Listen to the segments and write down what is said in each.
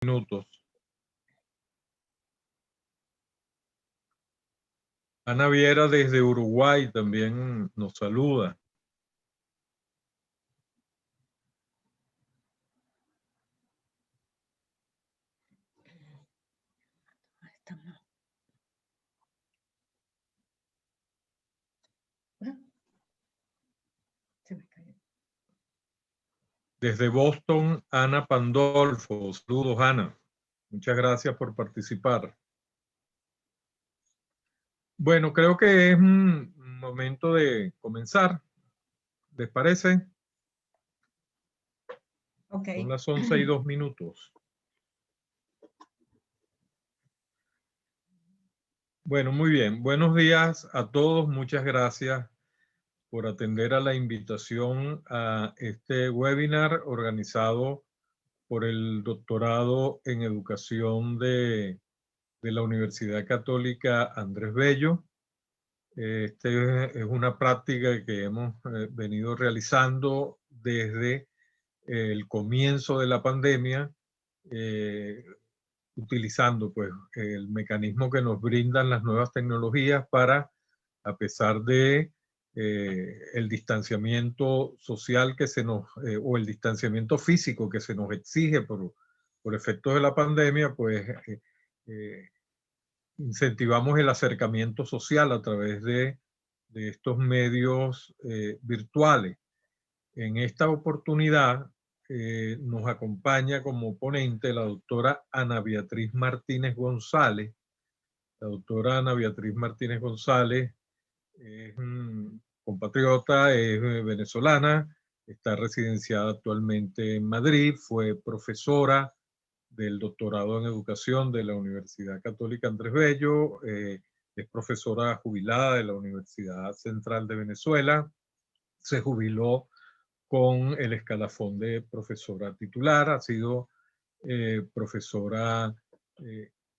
Minutos. Ana Viera desde Uruguay también nos saluda. Desde Boston, Ana Pandolfo. Saludos, Ana. Muchas gracias por participar. Bueno, creo que es un momento de comenzar. ¿Les parece? Okay. Son las 11:02. Bueno, muy bien. Buenos días a todos. Muchas gracias por atender a la invitación a este webinar organizado por el doctorado en educación de la Universidad Católica Andrés Bello. Este es una práctica que hemos venido realizando desde el comienzo de la pandemia, utilizando pues el mecanismo que nos brindan las nuevas tecnologías para, a pesar de el distanciamiento social que se nos, o el distanciamiento físico que se nos exige por efectos de la pandemia, pues incentivamos el acercamiento social a través de estos medios virtuales. En esta oportunidad nos acompaña como ponente la doctora Ana Beatriz Martínez González. La doctora Ana Beatriz Martínez González es compatriota, es venezolana, está residenciada actualmente en Madrid, fue profesora del doctorado en educación de la Universidad Católica Andrés Bello, es profesora jubilada de la Universidad Central de Venezuela, se jubiló con el escalafón de profesora titular, ha sido profesora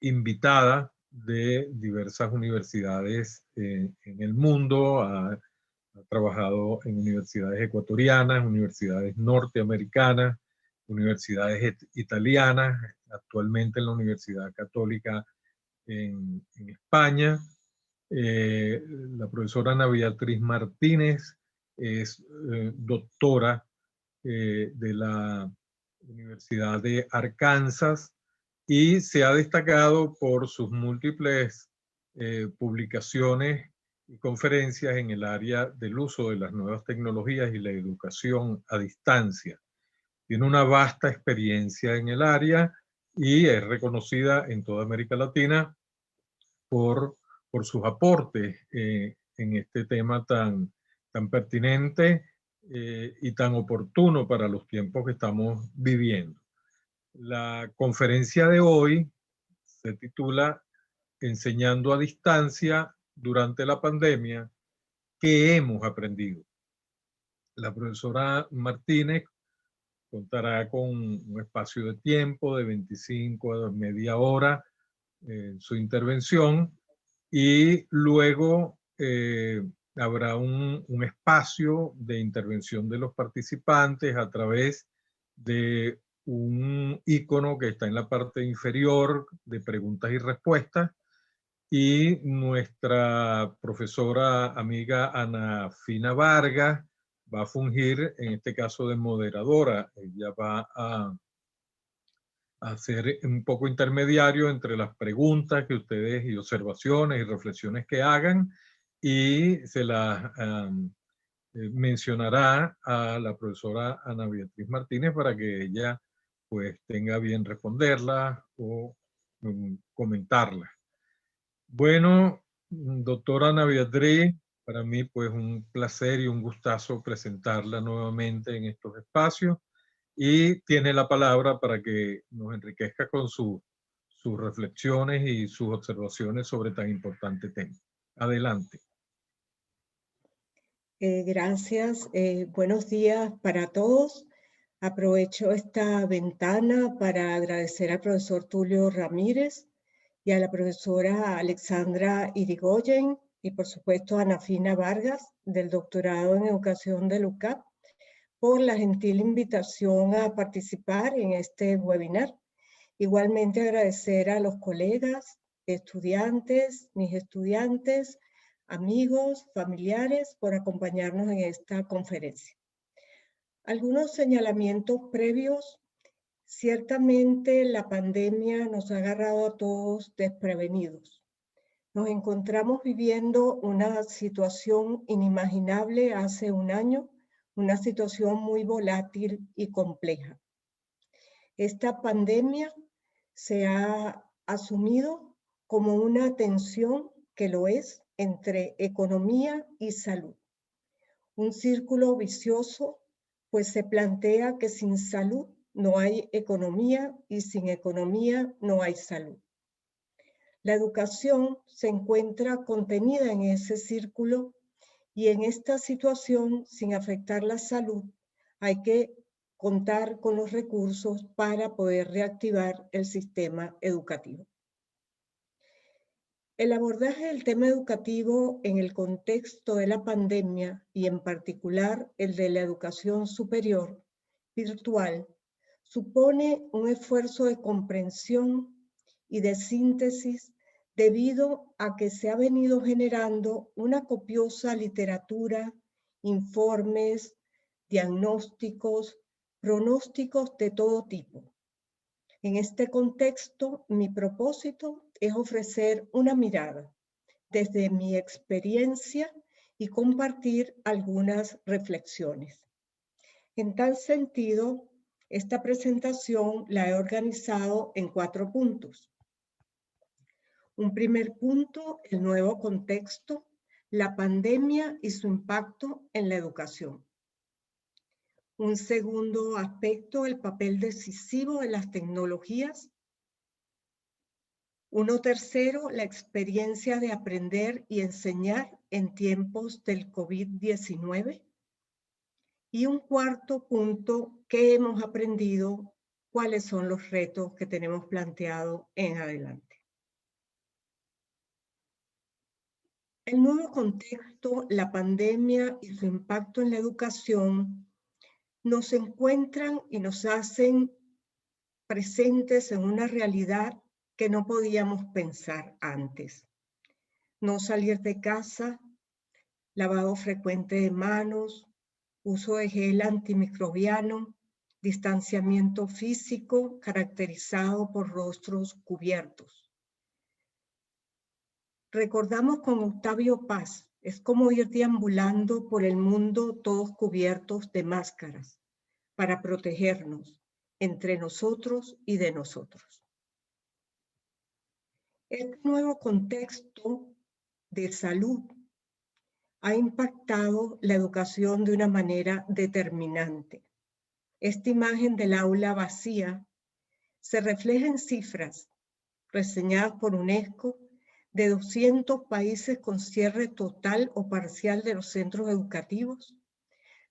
invitada de diversas universidades en el mundo, ha trabajado en universidades ecuatorianas, universidades norteamericanas, universidades italianas, actualmente en la Universidad Católica en España. La profesora Ana Beatriz Martínez es doctora de la Universidad de Arkansas y se ha destacado por sus múltiples publicaciones y conferencias en el área del uso de las nuevas tecnologías y la educación a distancia. Tiene una vasta experiencia en el área y es reconocida en toda América Latina por sus aportes en este tema tan pertinente y tan oportuno para los tiempos que estamos viviendo. La conferencia de hoy se titula Enseñando a distancia durante la pandemia, ¿qué hemos aprendido? La profesora Martínez contará con un espacio de tiempo de 25 a media hora en su intervención y luego habrá un espacio de intervención de los participantes a través de un icono que está en la parte inferior de preguntas y respuestas, y nuestra profesora amiga Ana Fina Vargas va a fungir en este caso de moderadora. Ella va a ser un poco intermediario entre las preguntas que ustedes y observaciones y reflexiones que hagan, y se las mencionará a la profesora Ana Beatriz Martínez para que ella pues tenga bien responderlas o comentarlas. Bueno, doctora Ana Beatriz, para mí pues un placer y un gustazo presentarla nuevamente en estos espacios, y tiene la palabra para que nos enriquezca con sus reflexiones y sus observaciones sobre tan importante tema. Adelante. Gracias. Buenos días para todos. Aprovecho esta ventana para agradecer al profesor Tulio Ramírez y a la profesora Alexandra Irigoyen y por supuesto a Ana Fina Vargas del doctorado en educación de UCAP por la gentil invitación a participar en este webinar Igualmente agradecer a los colegas, estudiantes, mis estudiantes, amigos, familiares por acompañarnos en esta conferencia. Algunos señalamientos previos. Ciertamente la pandemia nos ha agarrado a todos desprevenidos. Nos encontramos viviendo una situación inimaginable hace un año, una situación muy volátil y compleja. Esta pandemia se ha asumido como una tensión, que lo es, entre economía y salud. Un círculo vicioso, pues se plantea que sin salud no hay economía y sin economía no hay salud. La educación se encuentra contenida en ese círculo y en esta situación, sin afectar la salud, hay que contar con los recursos para poder reactivar el sistema educativo. El abordaje del tema educativo en el contexto de la pandemia y en particular el de la educación superior virtual supone un esfuerzo de comprensión y de síntesis debido a que se ha venido generando una copiosa literatura, informes, diagnósticos, pronósticos de todo tipo. En este contexto, mi propósito es ofrecer una mirada desde mi experiencia y compartir algunas reflexiones. En tal sentido, esta presentación la he organizado en 4 puntos. Un primer punto, el nuevo contexto, la pandemia y su impacto en la educación. Un segundo aspecto, el papel decisivo de las tecnologías. Uno tercero, la experiencia de aprender y enseñar en tiempos del COVID-19. Y un cuarto punto, ¿qué hemos aprendido? ¿Cuáles son los retos que tenemos planteado en adelante? El nuevo contexto, la pandemia y su impacto en la educación nos encuentran y nos hacen presentes en una realidad que no podíamos pensar antes. No salir de casa, lavado frecuente de manos, uso de gel antimicrobiano, distanciamiento físico caracterizado por rostros cubiertos. Recordamos con Octavio Paz, es como ir deambulando por el mundo todos cubiertos de máscaras para protegernos entre nosotros y de nosotros. Este nuevo contexto de salud ha impactado la educación de una manera determinante. Esta imagen del aula vacía se refleja en cifras reseñadas por UNESCO de 200 países con cierre total o parcial de los centros educativos,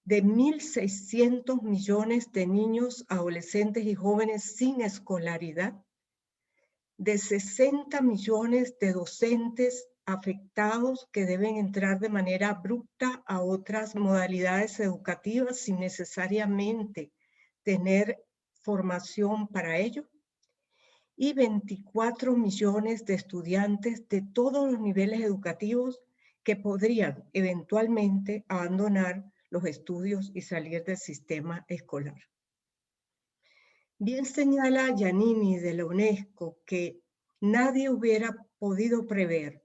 de 1.600 millones de niños, adolescentes y jóvenes sin escolaridad, de 60 millones de docentes afectados que deben entrar de manera abrupta a otras modalidades educativas sin necesariamente tener formación para ello, y 24 millones de estudiantes de todos los niveles educativos que podrían eventualmente abandonar los estudios y salir del sistema escolar. Bien señala Giannini de la UNESCO que nadie hubiera podido prever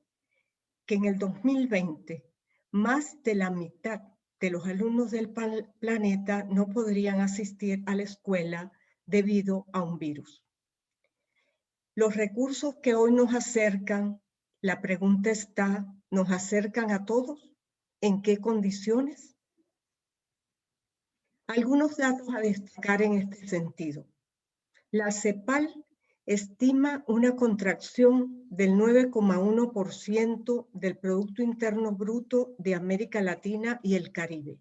que en el 2020 más de la mitad de los alumnos del planeta no podrían asistir a la escuela debido a un virus. Los recursos que hoy nos acercan, la pregunta está, ¿nos acercan a todos? ¿En qué condiciones? Algunos datos a destacar en este sentido. La CEPAL estima una contracción del 9,1% del Producto Interno Bruto de América Latina y el Caribe.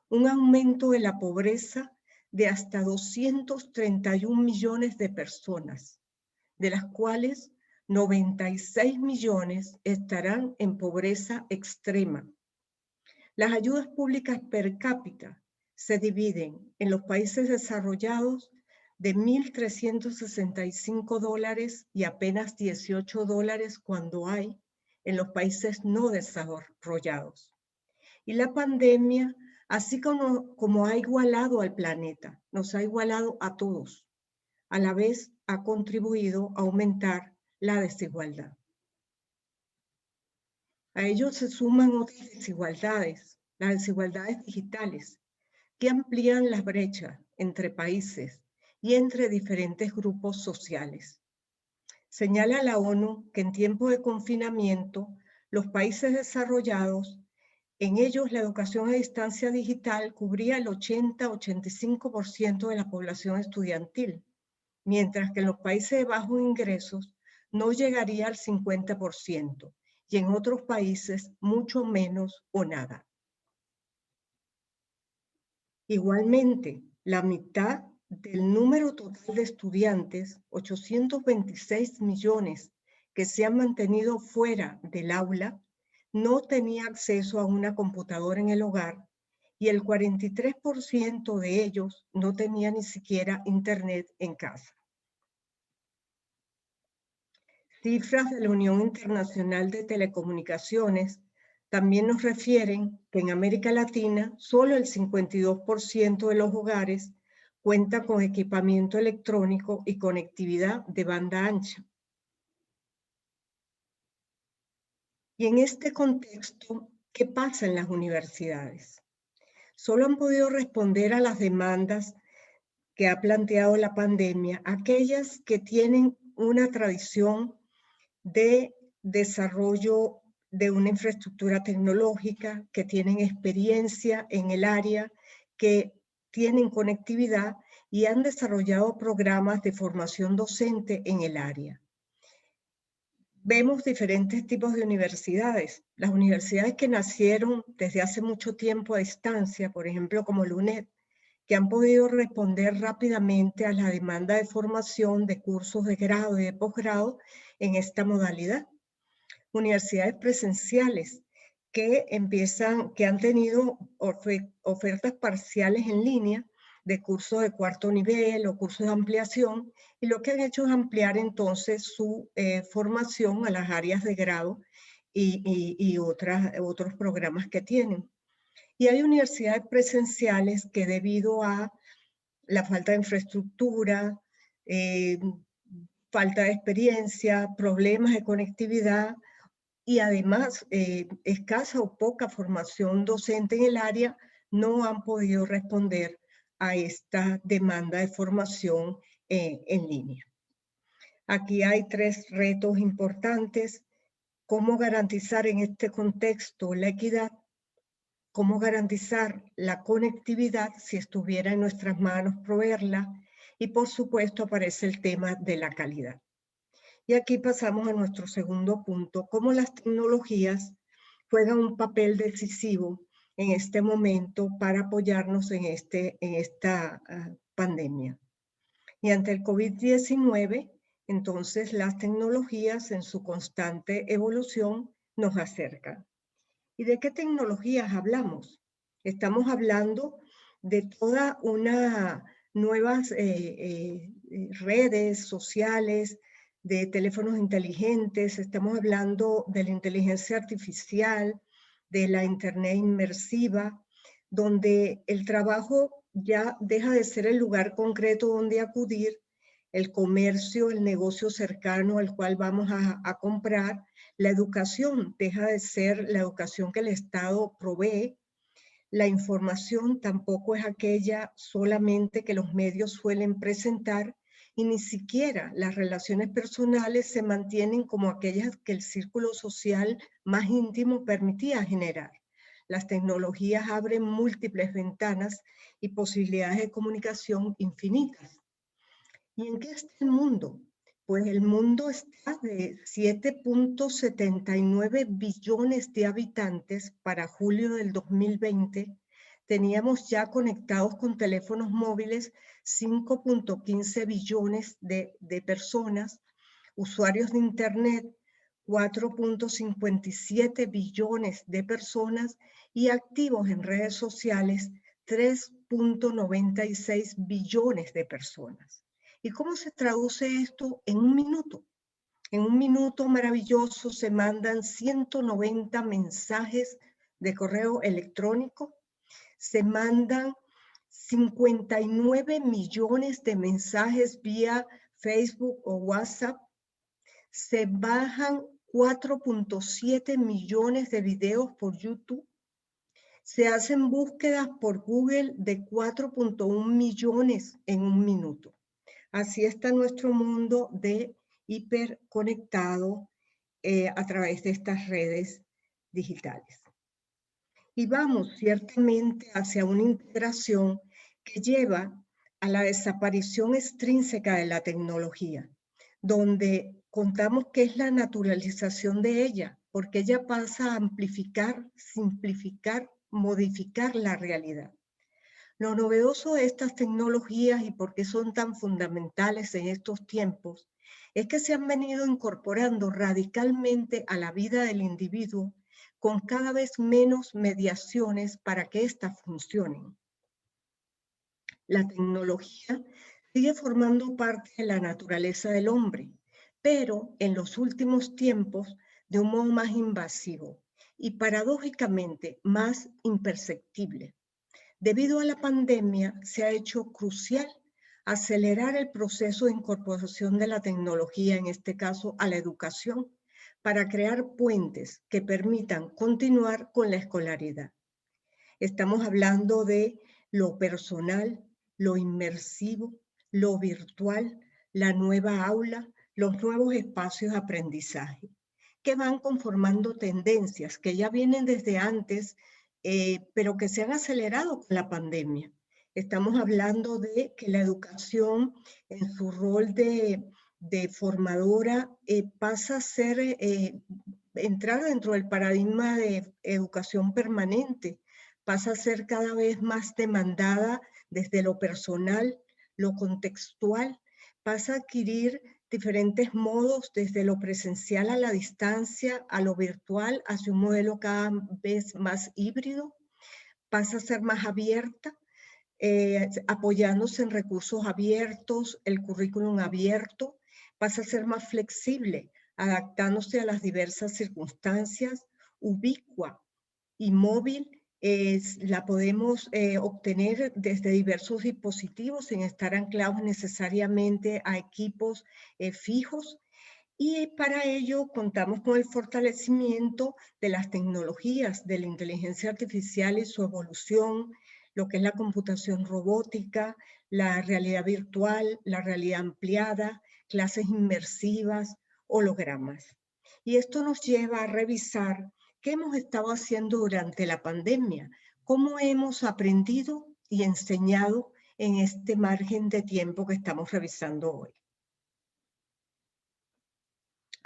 Un aumento de la pobreza de hasta 231 millones de personas, de las cuales 96 millones estarán en pobreza extrema. Las ayudas públicas per cápita se dividen en los países desarrollados de $1.365 y apenas $18 cuando hay en los países no desarrollados. Y la pandemia, así como ha igualado al planeta, nos ha igualado a todos, a la vez ha contribuido a aumentar la desigualdad. A ello se suman otras desigualdades, las desigualdades digitales, que amplían las brechas entre países y entre diferentes grupos sociales. Señala la ONU que en tiempos de confinamiento, los países desarrollados, en ellos la educación a distancia digital cubría el 80-85% de la población estudiantil, mientras que en los países de bajos ingresos no llegaría al 50% y en otros países mucho menos o nada. Igualmente, la mitad del número total de estudiantes, 826 millones, que se han mantenido fuera del aula, no tenía acceso a una computadora en el hogar y el 43% de ellos no tenía ni siquiera internet en casa. Cifras de la Unión Internacional de Telecomunicaciones también nos refieren que en América Latina solo el 52% de los hogares cuenta con equipamiento electrónico y conectividad de banda ancha. Y en este contexto, ¿qué pasa en las universidades? Solo han podido responder a las demandas que ha planteado la pandemia aquellas que tienen una tradición de desarrollo de una infraestructura tecnológica, que tienen experiencia en el área, que tienen conectividad y han desarrollado programas de formación docente en el área. Vemos diferentes tipos de universidades. Las universidades que nacieron desde hace mucho tiempo a distancia, por ejemplo, como la UNED, que han podido responder rápidamente a la demanda de formación de cursos de grado y de posgrado en esta modalidad. Universidades presenciales que han tenido ofertas parciales en línea de cursos de cuarto nivel o cursos de ampliación, y lo que han hecho es ampliar entonces su formación a las áreas de grado y otros programas que tienen. Y hay universidades presenciales que debido a la falta de infraestructura, falta de experiencia, problemas de conectividad y además escasa o poca formación docente en el área, no han podido responder a esta demanda de formación en línea. Aquí hay 3 retos importantes: cómo garantizar en este contexto la equidad, cómo garantizar la conectividad si estuviera en nuestras manos proveerla, y por supuesto aparece el tema de la calidad. Y aquí pasamos a nuestro segundo punto: cómo las tecnologías juegan un papel decisivo en este momento para apoyarnos en esta pandemia. Y ante el COVID-19, entonces las tecnologías en su constante evolución nos acercan. ¿Y de qué tecnologías hablamos? Estamos hablando de toda una nuevas redes sociales, de teléfonos inteligentes, estamos hablando de la inteligencia artificial, de la internet inmersiva, donde el trabajo ya deja de ser el lugar concreto donde acudir, el comercio, el negocio cercano al cual vamos a comprar. La educación deja de ser la educación que el Estado provee. La información tampoco es aquella solamente que los medios suelen presentar, y ni siquiera las relaciones personales se mantienen como aquellas que el círculo social más íntimo permitía generar. Las tecnologías abren múltiples ventanas y posibilidades de comunicación infinitas. ¿Y en qué está el mundo? Pues el mundo está de 7.79 billones de habitantes para julio del 2020. Teníamos ya conectados con teléfonos móviles 5.15 billones de personas, usuarios de Internet 4.57 billones de personas y activos en redes sociales 3.96 billones de personas. ¿Y cómo se traduce esto en un minuto? En un minuto maravilloso se mandan 190 mensajes de correo electrónico, se mandan 59 millones de mensajes vía Facebook o WhatsApp, se bajan 4.7 millones de videos por YouTube, se hacen búsquedas por Google de 4.1 millones en un minuto. Así está nuestro mundo de hiperconectado a través de estas redes digitales. Y vamos ciertamente hacia una integración que lleva a la desaparición extrínseca de la tecnología, donde contamos que es la naturalización de ella, porque ella pasa a amplificar, simplificar, modificar la realidad. Lo novedoso de estas tecnologías y por qué son tan fundamentales en estos tiempos es que se han venido incorporando radicalmente a la vida del individuo con cada vez menos mediaciones para que éstas funcionen. La tecnología sigue formando parte de la naturaleza del hombre, pero en los últimos tiempos de un modo más invasivo y paradójicamente más imperceptible. Debido a la pandemia, se ha hecho crucial acelerar el proceso de incorporación de la tecnología, en este caso a la educación, para crear puentes que permitan continuar con la escolaridad. Estamos hablando de lo personal, lo inmersivo, lo virtual, la nueva aula, los nuevos espacios de aprendizaje, que van conformando tendencias que ya vienen desde antes, pero que se han acelerado con la pandemia. Estamos hablando de que la educación en su rol de formadora pasa a ser, entrar dentro del paradigma de educación permanente, pasa a ser cada vez más demandada desde lo personal, lo contextual, pasa a adquirir diferentes modos desde lo presencial a la distancia, a lo virtual, hacia un modelo cada vez más híbrido, pasa a ser más abierta, apoyándose en recursos abiertos, el currículum abierto, pasa a ser más flexible, adaptándose a las diversas circunstancias, ubicua y móvil. La podemos obtener desde diversos dispositivos sin estar anclados necesariamente a equipos fijos. Y para ello contamos con el fortalecimiento de las tecnologías, de la inteligencia artificial y su evolución, lo que es la computación robótica, la realidad virtual, la realidad ampliada, clases inmersivas, hologramas. Y esto nos lleva a revisar qué hemos estado haciendo durante la pandemia, cómo hemos aprendido y enseñado en este margen de tiempo que estamos revisando hoy.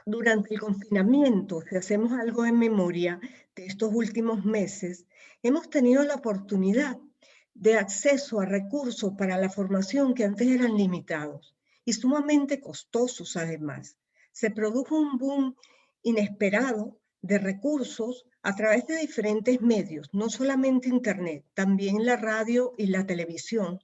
Durante el confinamiento, si hacemos algo de memoria de estos últimos meses, hemos tenido la oportunidad de acceso a recursos para la formación que antes eran limitados y sumamente costosos además. Se produjo un boom inesperado de recursos a través de diferentes medios, no solamente Internet, también la radio y la televisión,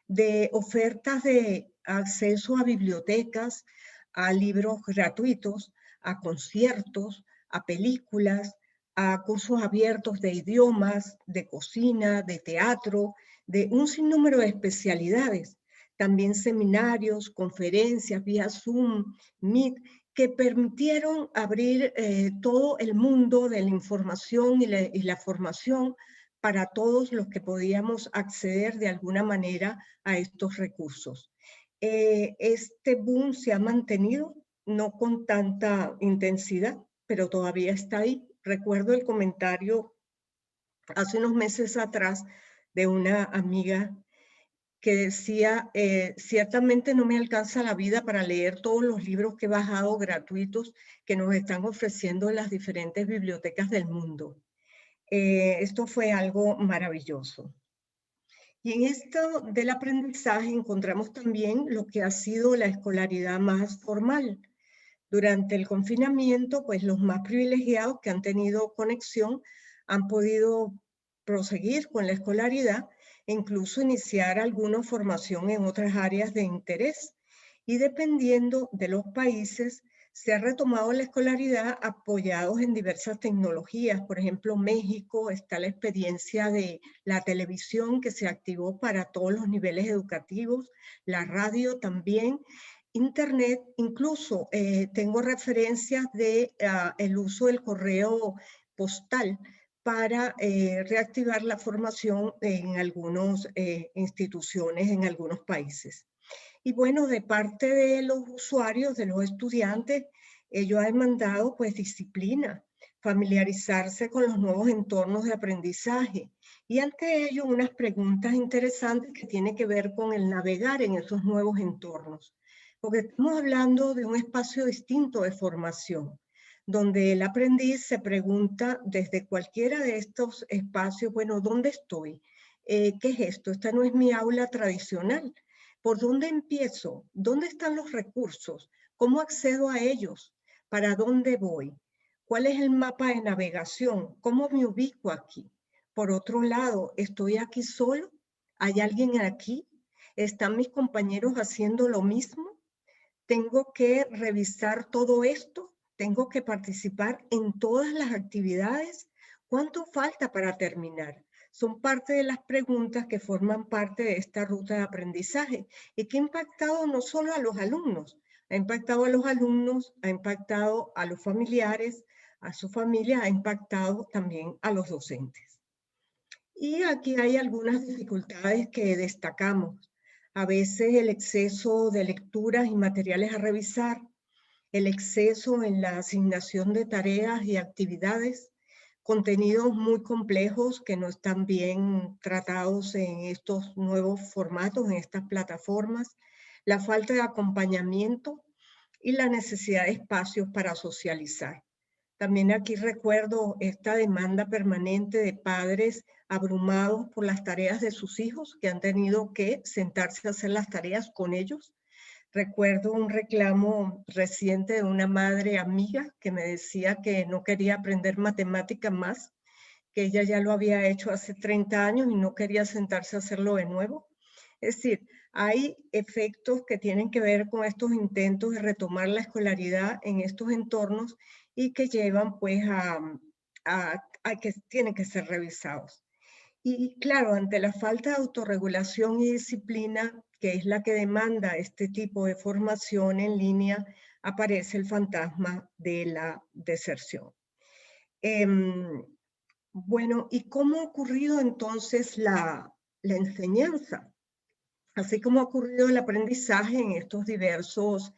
de ofertas de acceso a bibliotecas, a libros gratuitos, a conciertos, a películas, a cursos abiertos de idiomas, de cocina, de teatro, de un sinnúmero de especialidades. También seminarios, conferencias vía Zoom, Meet, que permitieron abrir todo el mundo de la información y la formación para todos los que podíamos acceder de alguna manera a estos recursos. Este boom se ha mantenido, no con tanta intensidad, pero todavía está ahí. Recuerdo el comentario hace unos meses atrás de una amiga que decía, ciertamente no me alcanza la vida para leer todos los libros que he bajado gratuitos que nos están ofreciendo en las diferentes bibliotecas del mundo. Esto fue algo maravilloso. Y en esto del aprendizaje encontramos también lo que ha sido la escolaridad más formal. Durante el confinamiento, pues los más privilegiados que han tenido conexión han podido proseguir con la escolaridad e incluso iniciar alguna formación en otras áreas de interés. y dependiendo de los países, se ha retomado la escolaridad apoyados en diversas tecnologías. Por ejemplo, México está la experiencia de la televisión que se activó para todos los niveles educativos, la radio también, Internet, incluso tengo referencias de el uso del correo postal para reactivar la formación en algunas instituciones, en algunos países. Y bueno, de parte de los usuarios, de los estudiantes, ellos han demandado pues disciplina, familiarizarse con los nuevos entornos de aprendizaje y ante ello unas preguntas interesantes que tienen que ver con el navegar en esos nuevos entornos. Porque estamos hablando de un espacio distinto de formación, donde el aprendiz se pregunta desde cualquiera de estos espacios, bueno, ¿dónde estoy? ¿Qué es esto? Esta no es mi aula tradicional. ¿Por dónde empiezo? ¿Dónde están los recursos? ¿Cómo accedo a ellos? ¿Para dónde voy? ¿Cuál es el mapa de navegación? ¿Cómo me ubico aquí? Por otro lado, ¿estoy aquí solo? ¿Hay alguien aquí? ¿Están mis compañeros haciendo lo mismo? ¿Tengo que revisar todo esto? ¿Tengo que participar en todas las actividades? ¿Cuánto falta para terminar? Son parte de las preguntas que forman parte de esta ruta de aprendizaje y que ha impactado no solo a los alumnos, ha impactado a los alumnos, ha impactado a los familiares, a su familia, ha impactado también a los docentes. Y aquí hay algunas dificultades que destacamos. A veces el exceso de lecturas y materiales a revisar, el exceso en la asignación de tareas y actividades, contenidos muy complejos que no están bien tratados en estos nuevos formatos, en estas plataformas, la falta de acompañamiento y la necesidad de espacios para socializar. También aquí recuerdo esta demanda permanente de padres abrumados por las tareas de sus hijos que han tenido que sentarse a hacer las tareas con ellos. Recuerdo un reclamo reciente de una madre amiga que me decía que no quería aprender matemática más, que ella ya lo había hecho hace 30 años y no quería sentarse a hacerlo de nuevo. Es decir, hay efectos que tienen que ver con estos intentos de retomar la escolaridad en estos entornos y que llevan pues a que tienen que ser revisados. Y claro, ante la falta de autorregulación y disciplina, que es la que demanda este tipo de formación en línea, aparece el fantasma de la deserción. Bueno, ¿y cómo ha ocurrido entonces la enseñanza? Así como ha ocurrido el aprendizaje en estos diversos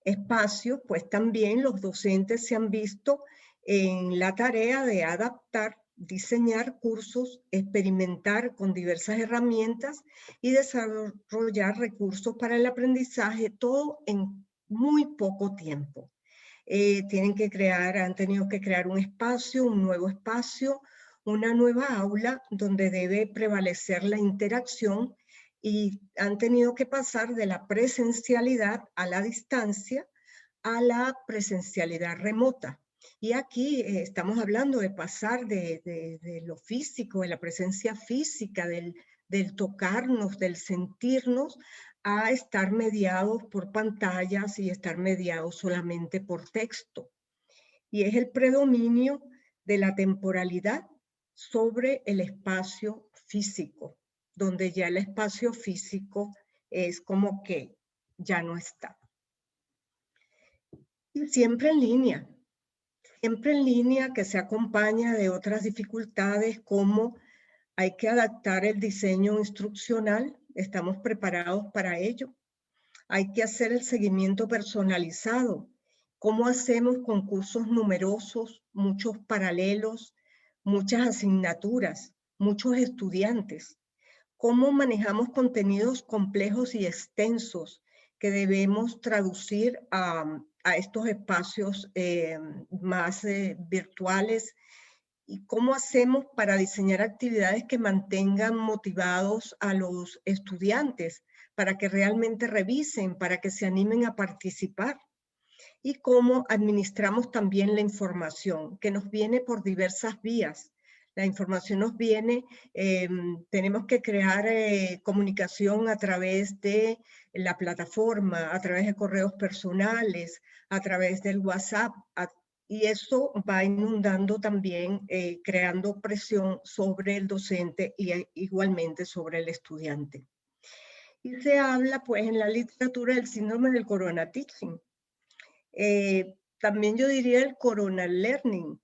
espacios, pues también los docentes se han visto en la tarea de adaptar, diseñar cursos, experimentar con diversas herramientas y desarrollar recursos para el aprendizaje, todo en muy poco tiempo. Han tenido que crear un espacio, un nuevo espacio, una nueva aula donde debe prevalecer la interacción y han tenido que pasar de la presencialidad a la distancia a la presencialidad remota. Y aquí estamos hablando de pasar de lo físico, de la presencia física, del tocarnos, del sentirnos, a estar mediados por pantallas y estar mediados solamente por texto. Y es el predominio de la temporalidad sobre el espacio físico, donde ya el espacio físico es como que ya no está. Y siempre en línea que se acompaña de otras dificultades como hay que adaptar el diseño instruccional, estamos preparados para ello. Hay que hacer el seguimiento personalizado. ¿Cómo hacemos con cursos numerosos, muchos paralelos, muchas asignaturas, muchos estudiantes? ¿Cómo manejamos contenidos complejos y extensos que debemos traducir a estos espacios más virtuales? ¿Y cómo hacemos para diseñar actividades que mantengan motivados a los estudiantes para que realmente revisen, para que se animen a participar? Y cómo administramos también la información que nos viene por diversas vías. La información nos viene, tenemos que crear comunicación a través de la plataforma, a través de correos personales, a través del WhatsApp, y eso va inundando también, creando presión sobre el docente y igualmente sobre el estudiante. Y se habla pues en la literatura del síndrome del corona teaching. También yo diría el corona learning,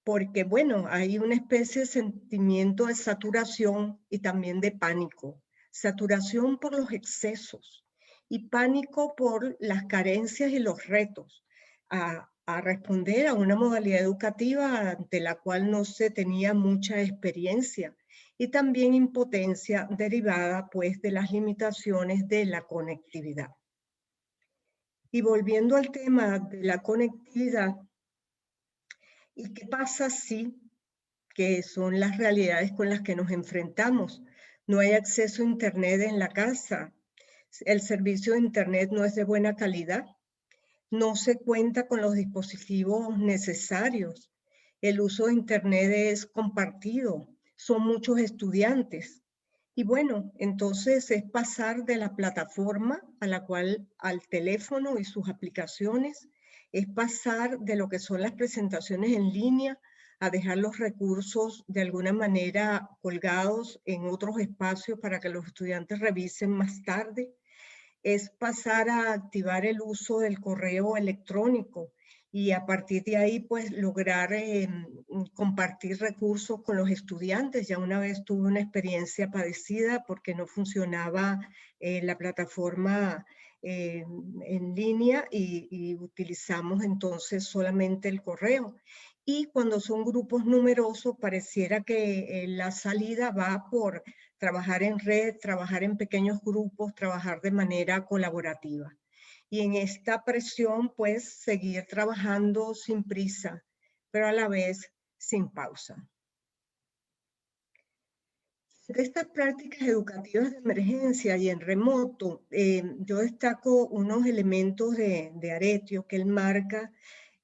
porque bueno, hay una especie de sentimiento de saturación y también de pánico. Saturación por los excesos y pánico por las carencias y los retos a responder a una modalidad educativa ante la cual no se tenía mucha experiencia, y también impotencia derivada pues de las limitaciones de la conectividad. Y volviendo al tema de la conectividad, ¿y qué pasa si, que son las realidades con las que nos enfrentamos? No hay acceso a Internet en la casa, el servicio de Internet no es de buena calidad, no se cuenta con los dispositivos necesarios, el uso de Internet es compartido, son muchos estudiantes. Y bueno, entonces es pasar de la plataforma al teléfono y sus aplicaciones, es pasar de lo que son las presentaciones en línea a dejar los recursos de alguna manera colgados en otros espacios para que los estudiantes revisen más tarde. Es pasar a activar el uso del correo electrónico y a partir de ahí pues lograr compartir recursos con los estudiantes. Ya una vez tuve una experiencia parecida porque no funcionaba la plataforma en línea y utilizamos entonces solamente el correo. Y cuando son grupos numerosos pareciera que la salida va por trabajar en red, trabajar en pequeños grupos, trabajar de manera colaborativa. Y en esta presión, pues, seguir trabajando sin prisa, pero a la vez sin pausa. De estas prácticas educativas de emergencia y en remoto, yo destaco unos elementos de Aretio que él marca,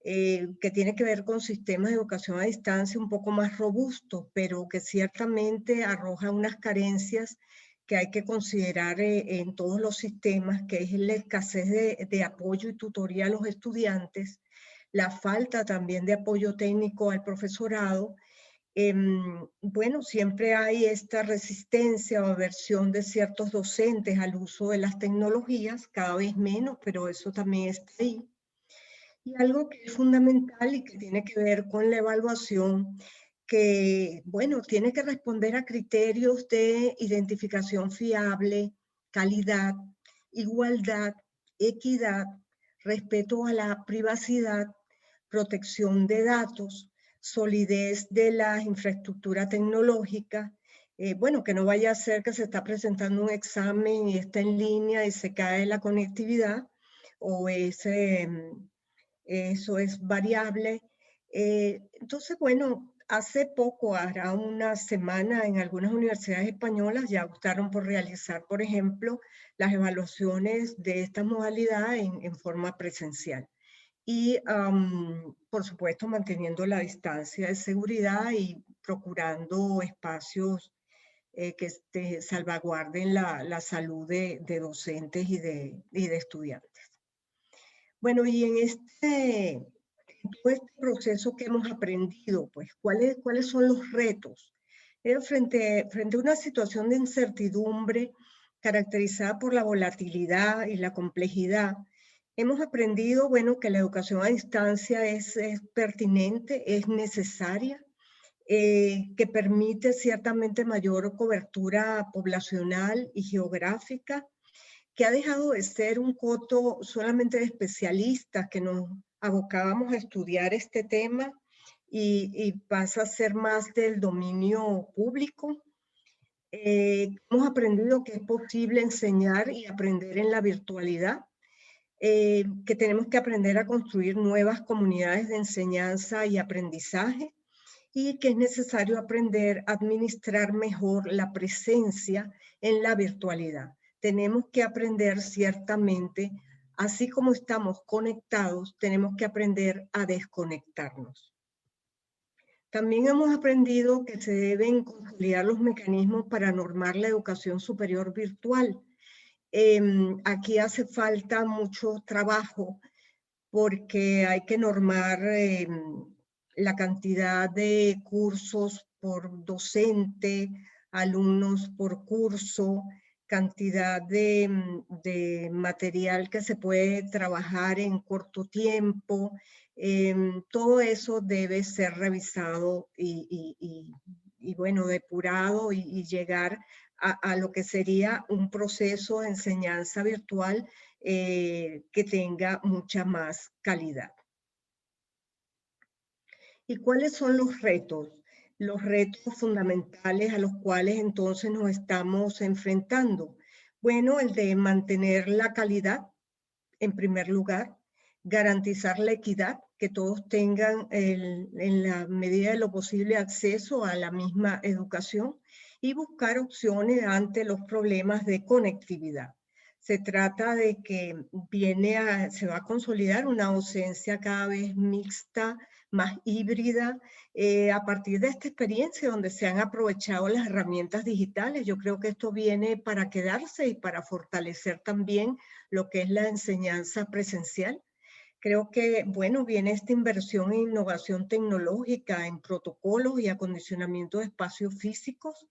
que tiene que ver con sistemas de educación a distancia un poco más robustos, pero que ciertamente arroja unas carencias que hay que considerar en todos los sistemas, que es la escasez de apoyo y tutoría a los estudiantes, la falta también de apoyo técnico al profesorado. Bueno, siempre hay esta resistencia o aversión de ciertos docentes al uso de las tecnologías, cada vez menos, pero eso también está ahí. Y algo que es fundamental y que tiene que ver con la evaluación, que, bueno, tiene que responder a criterios de identificación fiable, calidad, igualdad, equidad, respeto a la privacidad, protección de datos, solidez de la infraestructura tecnológica. Bueno, que no vaya a ser que se está presentando un examen y está en línea y se cae la conectividad, o eso es variable. Entonces, bueno, hace poco, hará una semana, en algunas universidades españolas ya optaron por realizar, por ejemplo, las evaluaciones de esta modalidad en forma presencial. Y, por supuesto, manteniendo la distancia de seguridad y procurando espacios que salvaguarden la salud de docentes y de estudiantes. Bueno, y en todo este proceso que hemos aprendido, pues, ¿cuáles son los retos? Frente a una situación de incertidumbre caracterizada por la volatilidad y la complejidad, hemos aprendido, bueno, que la educación a distancia es pertinente, es necesaria, que permite ciertamente mayor cobertura poblacional y geográfica, que ha dejado de ser un coto solamente de especialistas que nos abocábamos a estudiar este tema y pasa a ser más del dominio público. Hemos aprendido que es posible enseñar y aprender en la virtualidad, que tenemos que aprender a construir nuevas comunidades de enseñanza y aprendizaje, y que es necesario aprender a administrar mejor la presencia en la virtualidad. Tenemos que aprender ciertamente, así como estamos conectados, tenemos que aprender a desconectarnos. También hemos aprendido que se deben consolidar los mecanismos para normar la educación superior virtual. Aquí hace falta mucho trabajo porque hay que normar la cantidad de cursos por docente, alumnos por curso, cantidad de material que se puede trabajar en corto tiempo. Todo eso debe ser revisado y bueno, depurado y llegar a lo que sería un proceso de enseñanza virtual que tenga mucha más calidad. ¿Y cuáles son los retos? Los retos fundamentales a los cuales entonces nos estamos enfrentando. Bueno, el de mantener la calidad en primer lugar, garantizar la equidad, que todos tengan en la medida de lo posible acceso a la misma educación y buscar opciones ante los problemas de conectividad. Se trata de que se va a consolidar una docencia cada vez mixta, más híbrida, a partir de esta experiencia donde se han aprovechado las herramientas digitales. Yo creo que esto viene para quedarse y para fortalecer también lo que es la enseñanza presencial. Creo que, bueno, viene esta inversión en innovación tecnológica, en protocolos y acondicionamiento de espacios físicos.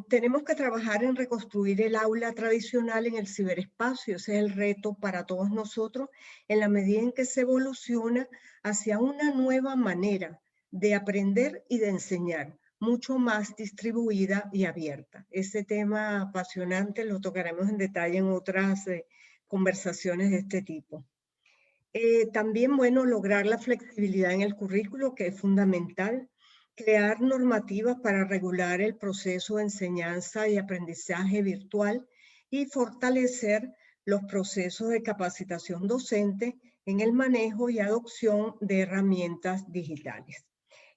Tenemos que trabajar en reconstruir el aula tradicional en el ciberespacio. Ese es el reto para todos nosotros en la medida en que se evoluciona hacia una nueva manera de aprender y de enseñar, mucho más distribuida y abierta. Ese tema apasionante lo tocaremos en detalle en otras conversaciones de este tipo. También, bueno, lograr la flexibilidad en el currículo, que es fundamental. Crear normativas para regular el proceso de enseñanza y aprendizaje virtual y fortalecer los procesos de capacitación docente en el manejo y adopción de herramientas digitales.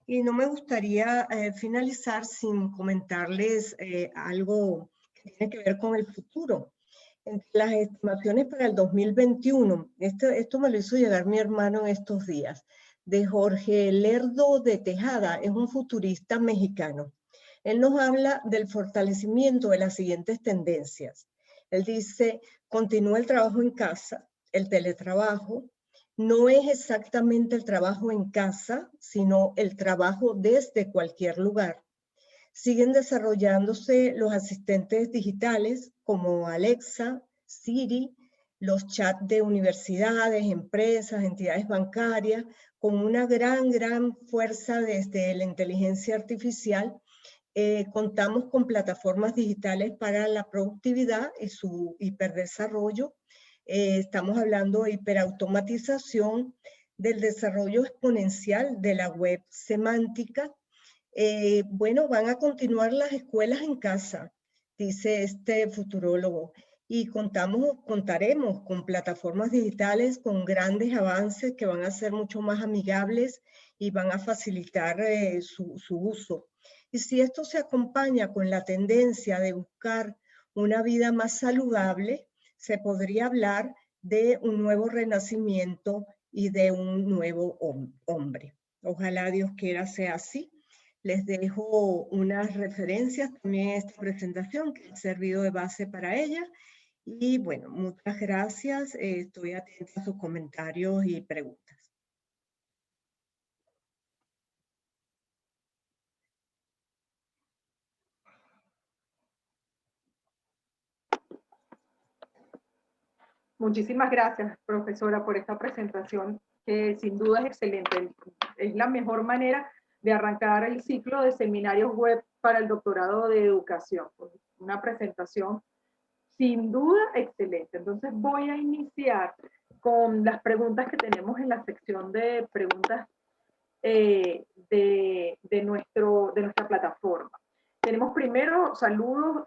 Y no me gustaría finalizar sin comentarles algo que tiene que ver con el futuro. Entre las estimaciones para el 2021, esto me lo hizo llegar mi hermano en estos días, de Jorge Lerdo de Tejada, es un futurista mexicano. Él nos habla del fortalecimiento de las siguientes tendencias. Él dice, continúa el trabajo en casa, el teletrabajo, no es exactamente el trabajo en casa, sino el trabajo desde cualquier lugar. Siguen desarrollándose los asistentes digitales como Alexa, Siri, los chats de universidades, empresas, entidades bancarias, con una gran fuerza desde la inteligencia artificial. Contamos con plataformas digitales para la productividad y su hiperdesarrollo. Estamos hablando de hiperautomatización, del desarrollo exponencial de la web semántica. Bueno, van a continuar las escuelas en casa, dice este futurólogo, y contaremos con plataformas digitales con grandes avances que van a ser mucho más amigables y van a facilitar su uso. Y si esto se acompaña con la tendencia de buscar una vida más saludable, se podría hablar de un nuevo renacimiento y de un nuevo hombre. Ojalá Dios quiera sea así. Les dejo unas referencias también en esta presentación que ha servido de base para ella. Y bueno, muchas gracias. Estoy atenta a sus comentarios y preguntas. Muchísimas gracias, profesora, por esta presentación, que sin duda es excelente. Es la mejor manera de arrancar el ciclo de seminarios web para el doctorado de educación. Una presentación sin duda excelente. Entonces voy a iniciar con las preguntas que tenemos en la sección de preguntas de nuestra plataforma. Tenemos primero saludos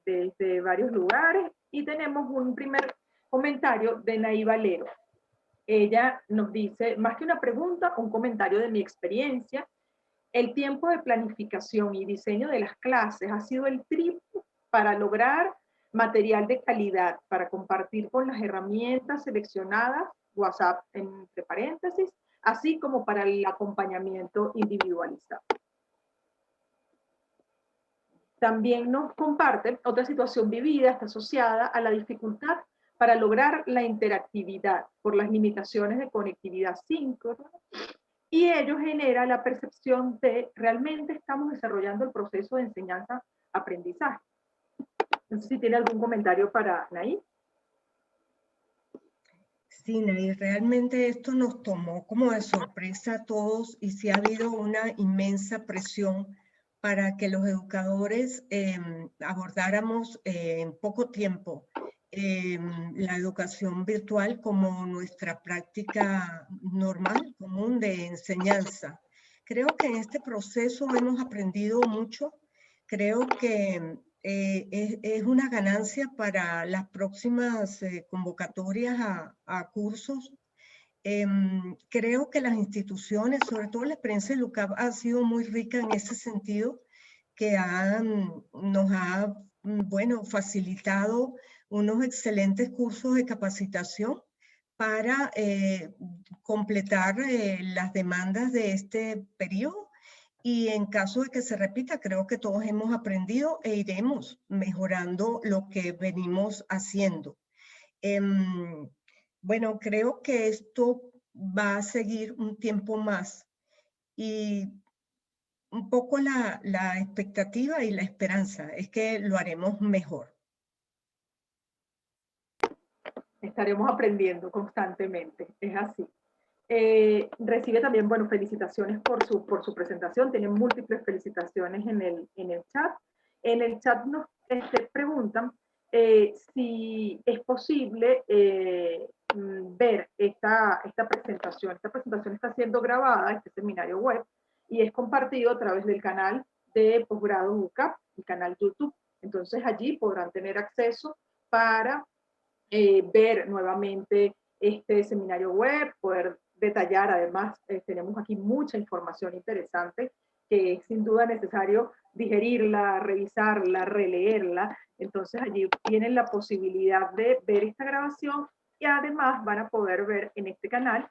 desde varios lugares y tenemos un primer comentario de Nay Valero. Ella nos dice, más que una pregunta, un comentario de mi experiencia. El tiempo de planificación y diseño de las clases ha sido el triple para lograr material de calidad, para compartir con las herramientas seleccionadas, WhatsApp entre paréntesis, así como para el acompañamiento individualizado. También nos comparte otra situación vivida, está asociada a la dificultad para lograr la interactividad por las limitaciones de conectividad síncrona, y ello genera la percepción de realmente estamos desarrollando el proceso de enseñanza-aprendizaje. No sé si tiene algún comentario para Naí. Sí, Nay, realmente esto nos tomó como de sorpresa a todos y sí ha habido una inmensa presión para que los educadores abordáramos en poco tiempo la educación virtual como nuestra práctica normal, común de enseñanza. Creo que en este proceso hemos aprendido mucho. Creo que es una ganancia para las próximas convocatorias a cursos. Creo que las instituciones, sobre todo la experiencia de LUCAP, ha sido muy rica en ese sentido, que nos ha, bueno, facilitado unos excelentes cursos de capacitación para completar las demandas de este periodo. Y en caso de que se repita, creo que todos hemos aprendido e iremos mejorando lo que venimos haciendo. Bueno, creo que esto va a seguir un tiempo más y un poco la expectativa y la esperanza es que lo haremos mejor. Estaremos aprendiendo constantemente, es así. Recibe también, bueno, felicitaciones por su presentación, tiene múltiples felicitaciones en el chat. En el chat nos preguntan si es posible ver esta presentación. Esta presentación está siendo grabada, este seminario web, y es compartido a través del canal de posgrado UCAP, el canal YouTube. Entonces allí podrán tener acceso para ver nuevamente este seminario web, poder detallar. Además, tenemos aquí mucha información interesante que es sin duda necesario digerirla, revisarla, releerla. Entonces allí tienen la posibilidad de ver esta grabación y además van a poder ver en este canal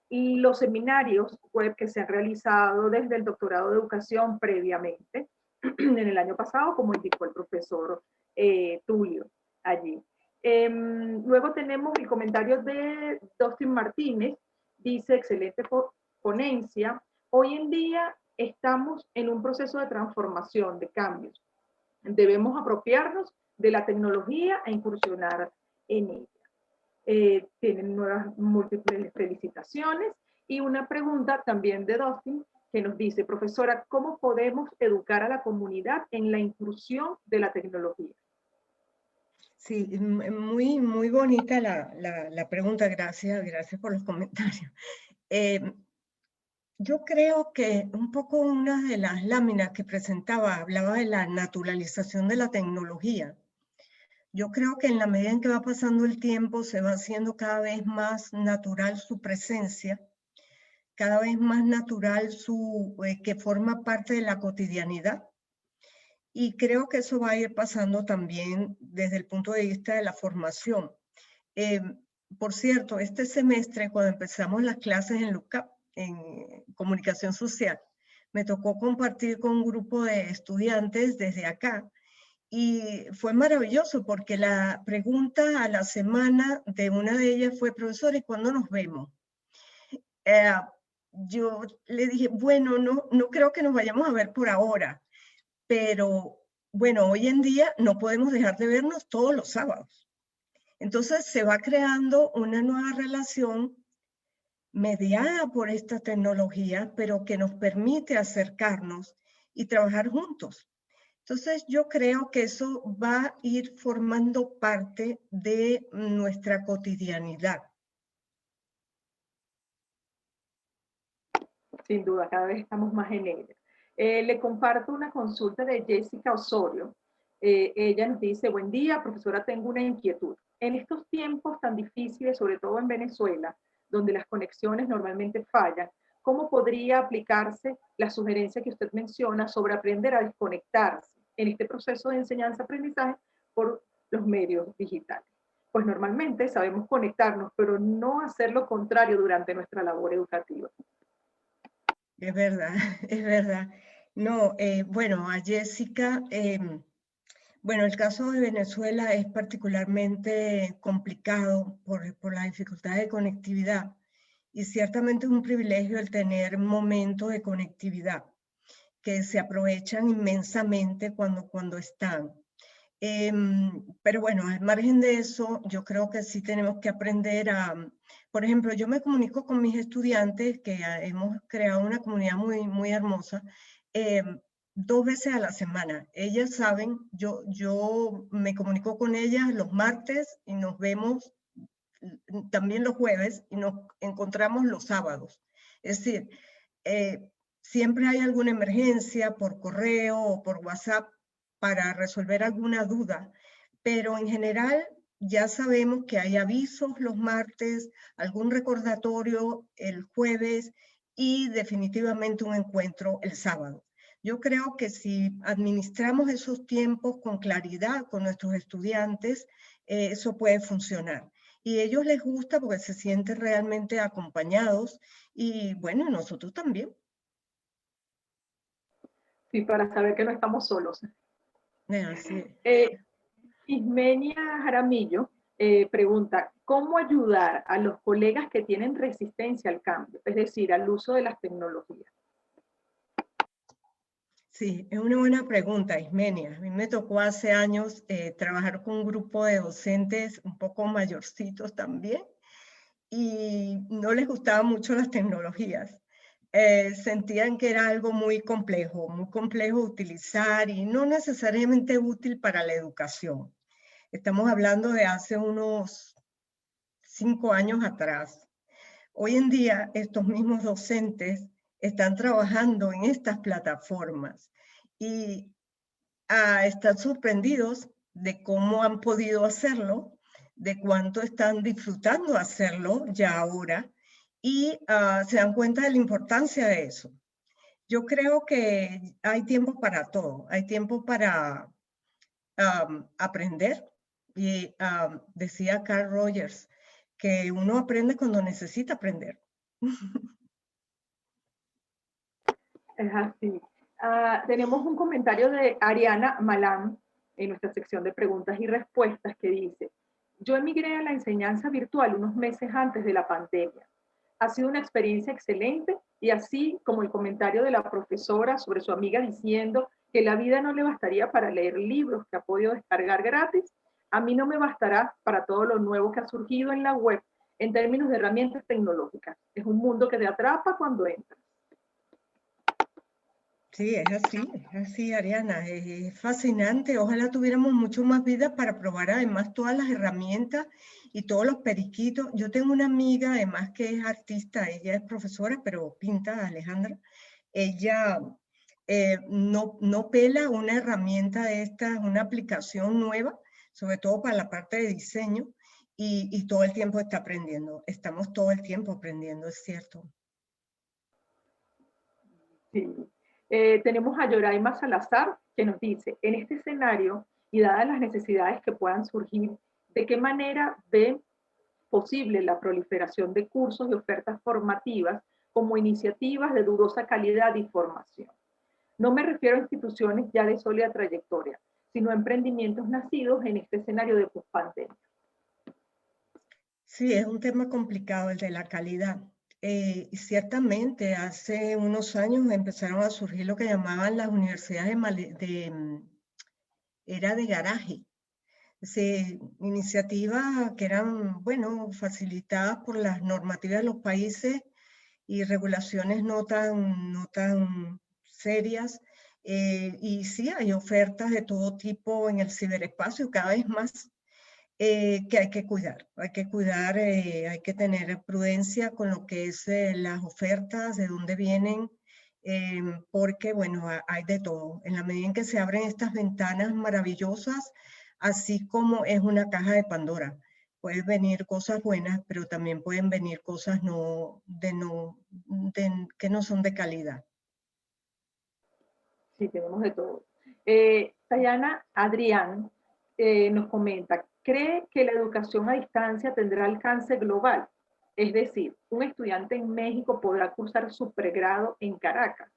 los seminarios web que se han realizado desde el doctorado de educación previamente en el año pasado, como indicó el profesor Tulio allí. Luego tenemos el comentario de Dustin Martínez, dice, excelente ponencia. Hoy en día estamos en un proceso de transformación, de cambios. Debemos apropiarnos de la tecnología e incursionar en ella. Tienen nuevas múltiples felicitaciones y una pregunta también de Dustin que nos dice, profesora, ¿cómo podemos educar a la comunidad en la inclusión de la tecnología? Sí, muy bonita la pregunta, gracias por los comentarios. Yo creo que un poco una de las láminas que presentaba hablaba de la naturalización de la tecnología. Yo creo que en la medida en que va pasando el tiempo se va haciendo cada vez más natural su presencia, cada vez más natural que forma parte de la cotidianidad. Y creo que eso va a ir pasando también desde el punto de vista de la formación. Por cierto, este semestre, cuando empezamos las clases en LUCAP, en comunicación social, me tocó compartir con un grupo de estudiantes desde acá y fue maravilloso porque la pregunta a la semana de una de ellas fue, profesor, ¿y cuándo nos vemos? Yo le dije, bueno, no creo que nos vayamos a ver por ahora, pero bueno, hoy en día no podemos dejar de vernos todos los sábados. Entonces se va creando una nueva relación mediada por esta tecnología, pero que nos permite acercarnos y trabajar juntos. Entonces yo creo que eso va a ir formando parte de nuestra cotidianidad. Sin duda, cada vez estamos más en ella. Le comparto una consulta de Jessica Osorio. Ella nos dice, buen día, profesora, tengo una inquietud. En estos tiempos tan difíciles, sobre todo en Venezuela, donde las conexiones normalmente fallan, ¿cómo podría aplicarse la sugerencia que usted menciona sobre aprender a desconectarse en este proceso de enseñanza-aprendizaje por los medios digitales? pues normalmente sabemos conectarnos, pero no hacer lo contrario durante nuestra labor educativa. Es verdad, es verdad. No, bueno, a Jessica, bueno, el caso de Venezuela es particularmente complicado por la dificultad de conectividad y ciertamente es un privilegio el tener momentos de conectividad que se aprovechan inmensamente cuando están. Pero bueno, al margen de eso, yo creo que sí tenemos que aprender por ejemplo, yo me comunico con mis estudiantes, que hemos creado una comunidad muy hermosa, 2 veces a la semana. Ellas saben, yo me comunico con ellas los martes y nos vemos también los jueves y nos encontramos los sábados. Es decir, siempre hay alguna emergencia por correo o por WhatsApp para resolver alguna duda, pero en general ya sabemos que hay avisos los martes, algún recordatorio el jueves y definitivamente un encuentro el sábado. Yo creo que si administramos esos tiempos con claridad con nuestros estudiantes, eso puede funcionar. Y a ellos les gusta porque se sienten realmente acompañados y bueno, nosotros también. Sí, para saber que no estamos solos. Sí. Ismenia Jaramillo pregunta, ¿cómo ayudar a los colegas que tienen resistencia al cambio, es decir, al uso de las tecnologías? Sí, es una buena pregunta, Ismenia. A mí me tocó hace años trabajar con un grupo de docentes un poco mayorcitos también y no les gustaban mucho las tecnologías. Sentían que era algo muy complejo de utilizar y no necesariamente útil para la educación. Estamos hablando de hace unos 5 años atrás. Hoy en día, estos mismos docentes están trabajando en estas plataformas y están sorprendidos de cómo han podido hacerlo, de cuánto están disfrutando hacerlo ya ahora y se dan cuenta de la importancia de eso. Yo creo que hay tiempo para todo, hay tiempo para aprender y decía Carl Rogers que uno aprende cuando necesita aprender. Es así. Tenemos un comentario de Ariana Malán en nuestra sección de preguntas y respuestas que dice, yo emigré a la enseñanza virtual unos meses antes de la pandemia. Ha sido una experiencia excelente y así como el comentario de la profesora sobre su amiga diciendo que la vida no le bastaría para leer libros que ha podido descargar gratis, a mí no me bastará para todo lo nuevo que ha surgido en la web en términos de herramientas tecnológicas. Es un mundo que te atrapa cuando entras. Sí, es así, Ariana, es fascinante. Ojalá tuviéramos mucho más vida para probar además todas las herramientas y todos los periquitos. Yo tengo una amiga además que es artista, ella es profesora, pero pinta, Alejandra. Ella no pela una herramienta de estas, una aplicación nueva, sobre todo para la parte de diseño, y todo el tiempo está aprendiendo. Estamos todo el tiempo aprendiendo, es cierto. Sí. Tenemos a Yoraima Salazar que nos dice, en este escenario y dadas las necesidades que puedan surgir, ¿de qué manera ve posible la proliferación de cursos y ofertas formativas como iniciativas de dudosa calidad y formación? No me refiero a instituciones ya de sólida trayectoria, sino a emprendimientos nacidos en este escenario de pospandemia. Sí, es un tema complicado el de la calidad. Y ciertamente hace unos años empezaron a surgir lo que llamaban las universidades era de garaje. Sí, iniciativas que eran, bueno, facilitadas por las normativas de los países y regulaciones no tan serias. Y sí, hay ofertas de todo tipo en el ciberespacio, cada vez más que hay que cuidar, hay que tener prudencia con lo que es las ofertas, de dónde vienen, porque bueno, hay de todo. En la medida en que se abren estas ventanas maravillosas, así como es una caja de Pandora. Pueden venir cosas buenas, pero también pueden venir cosas que no son de calidad. Sí, tenemos de todo. Tayana Adrián nos comenta, ¿Cree que la educación a distancia tendrá alcance global? Es decir, un estudiante en México podrá cursar su pregrado en Caracas.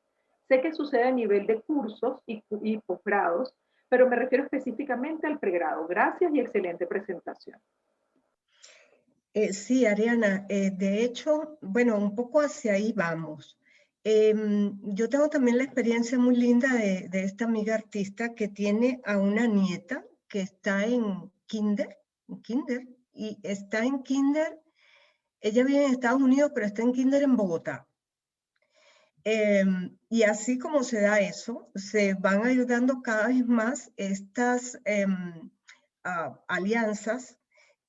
Sé que sucede a nivel de cursos y posgrados, pero me refiero específicamente al pregrado. Gracias y excelente presentación. Sí, Ariana, de hecho, bueno, un poco hacia ahí vamos. Yo tengo también la experiencia muy linda de esta amiga artista que tiene a una nieta que está en kinder, y está en kinder, ella vive en Estados Unidos, pero está en kinder en Bogotá. Y así como se da eso, se van ayudando cada vez más estas alianzas,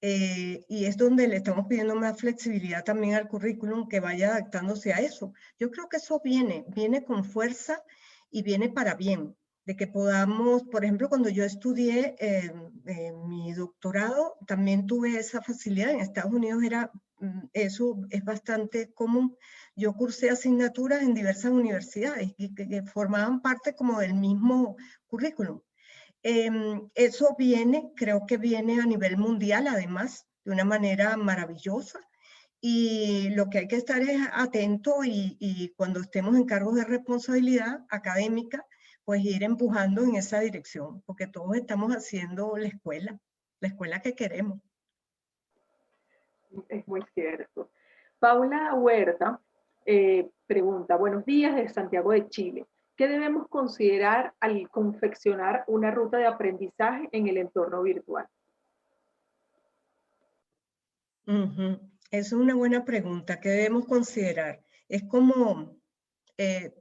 y es donde le estamos pidiendo más flexibilidad también al currículum que vaya adaptándose a eso. Yo creo que eso viene con fuerza y viene para bien, de que podamos, por ejemplo, cuando yo estudié mi doctorado, también tuve esa facilidad. En Estados Unidos eso es bastante común. Yo cursé asignaturas en diversas universidades que formaban parte como del mismo currículum. Eso creo que viene a nivel mundial, además, de una manera maravillosa. Y lo que hay que estar es atento y cuando estemos en cargos de responsabilidad académica, pues ir empujando en esa dirección, porque todos estamos haciendo la escuela que queremos. Es muy cierto. Paula Huerta pregunta, buenos días de Santiago de Chile. ¿Qué debemos considerar al confeccionar una ruta de aprendizaje en el entorno virtual? Es una buena pregunta. ¿Qué debemos considerar? Es como,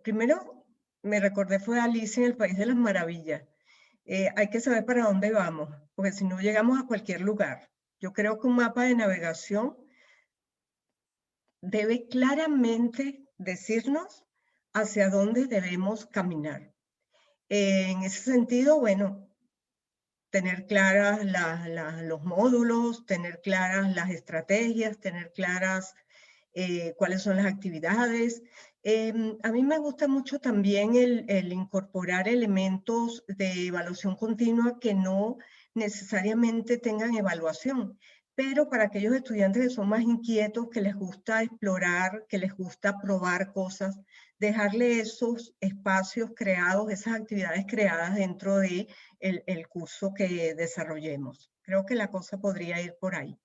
primero me recordé fue Alicia en el País de las Maravillas. Hay que saber para dónde vamos, porque si no llegamos a cualquier lugar. Yo creo que un mapa de navegación debe claramente decirnos hacia dónde debemos caminar. En ese sentido, bueno, tener claras los módulos, tener claras las estrategias, tener claras cuáles son las actividades. A mí me gusta mucho también el incorporar elementos de evaluación continua que no necesariamente tengan evaluación, pero para aquellos estudiantes que son más inquietos, que les gusta explorar, que les gusta probar cosas, dejarle esos espacios creados, esas actividades creadas dentro de el curso que desarrollemos. Creo que la cosa podría ir por ahí.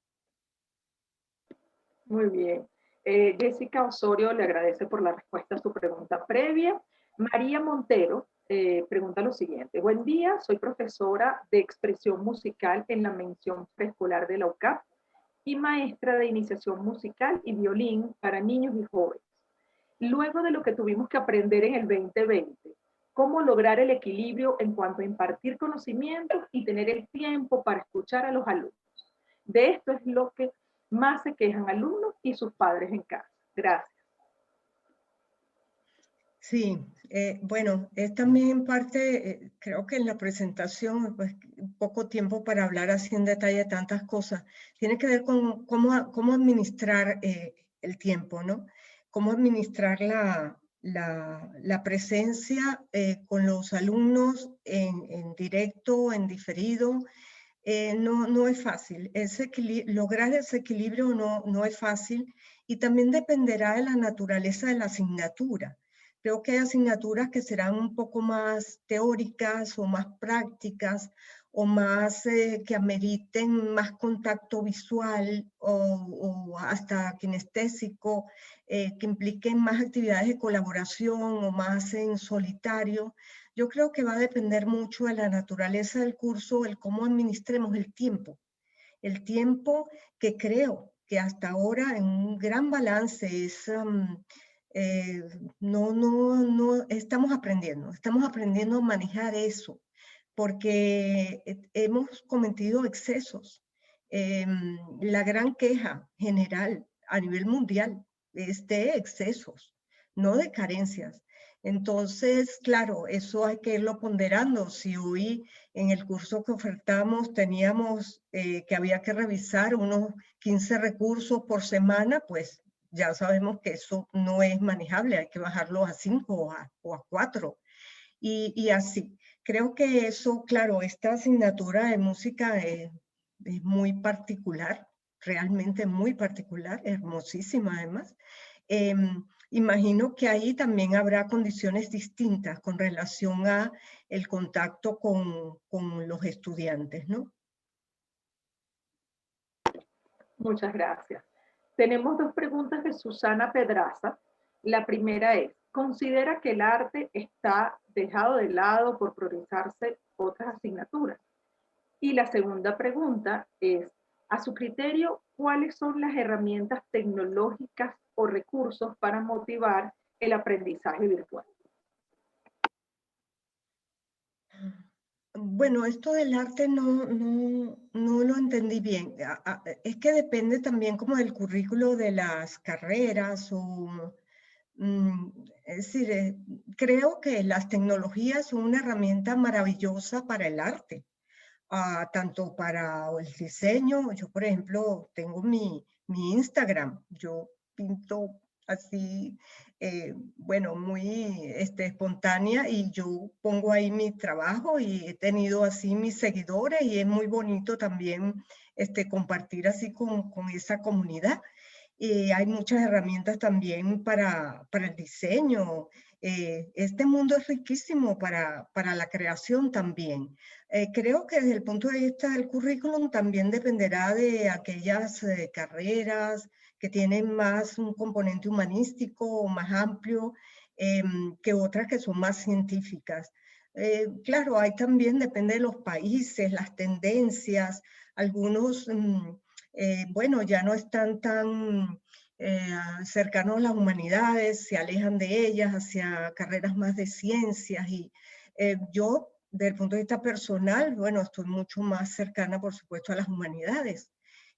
Muy bien. Jessica Osorio le agradece por la respuesta a su pregunta previa. María Montero pregunta lo siguiente. Buen día, soy profesora de expresión musical en la mención preescolar de la UCAP y maestra de iniciación musical y violín para niños y jóvenes. Luego de lo que tuvimos que aprender en el 2020, ¿cómo lograr el equilibrio en cuanto a impartir conocimientos y tener el tiempo para escuchar a los alumnos? De esto es lo que más se quejan alumnos y sus padres en casa. Gracias. Sí, bueno, es también parte, creo que en la presentación, pues poco tiempo para hablar así en detalle de tantas cosas, tiene que ver con cómo administrar el tiempo, ¿no? Cómo administrar la presencia con los alumnos en directo, en diferido. No es fácil. Lograr ese equilibrio no es fácil y también dependerá de la naturaleza de la asignatura. Creo que hay asignaturas que serán un poco más teóricas o más prácticas o más que ameriten más contacto visual o hasta kinestésico, que impliquen más actividades de colaboración o más en solitario. Yo creo que va a depender mucho de la naturaleza del curso, el cómo administremos el tiempo que creo que hasta ahora en un gran balance es, no, estamos aprendiendo a manejar eso, porque hemos cometido excesos. La gran queja general a nivel mundial es de excesos, no de carencias. Entonces, claro, eso hay que irlo ponderando. Si hoy en el curso que ofertamos teníamos que había que revisar unos 15 recursos por semana, pues ya sabemos que eso no es manejable, hay que bajarlo a 5 o a 4. Y así, creo que eso, claro, esta asignatura de música es muy particular, realmente muy particular, hermosísima además. Imagino que ahí también habrá condiciones distintas con relación a el contacto con los estudiantes, ¿no? Muchas gracias. Tenemos dos preguntas de Susana Pedraza. La primera es, ¿considera que el arte está dejado de lado por priorizarse otras asignaturas? Y la segunda pregunta es, a su criterio, ¿cuáles son las herramientas tecnológicas o recursos para motivar el aprendizaje virtual? Bueno, esto del arte no lo entendí bien. Es que depende también como del currículo de las carreras o... Es decir, creo que las tecnologías son una herramienta maravillosa para el arte, tanto para el diseño. Yo, por ejemplo, tengo mi Instagram. Yo pinto así, bueno, muy espontánea, y yo pongo ahí mi trabajo y he tenido así mis seguidores, y es muy bonito también compartir así con esa comunidad. Hay muchas herramientas también para el diseño. Este mundo es riquísimo para la creación también. Creo que desde el punto de vista del currículum también dependerá de aquellas carreras que tienen más un componente humanístico o más amplio, que otras que son más científicas. Claro, hay también, depende de los países, las tendencias. Algunos, bueno, ya no están tan cercanos a las humanidades, se alejan de ellas hacia carreras más de ciencias, y yo, desde el punto de vista personal, bueno, estoy mucho más cercana, por supuesto, a las humanidades,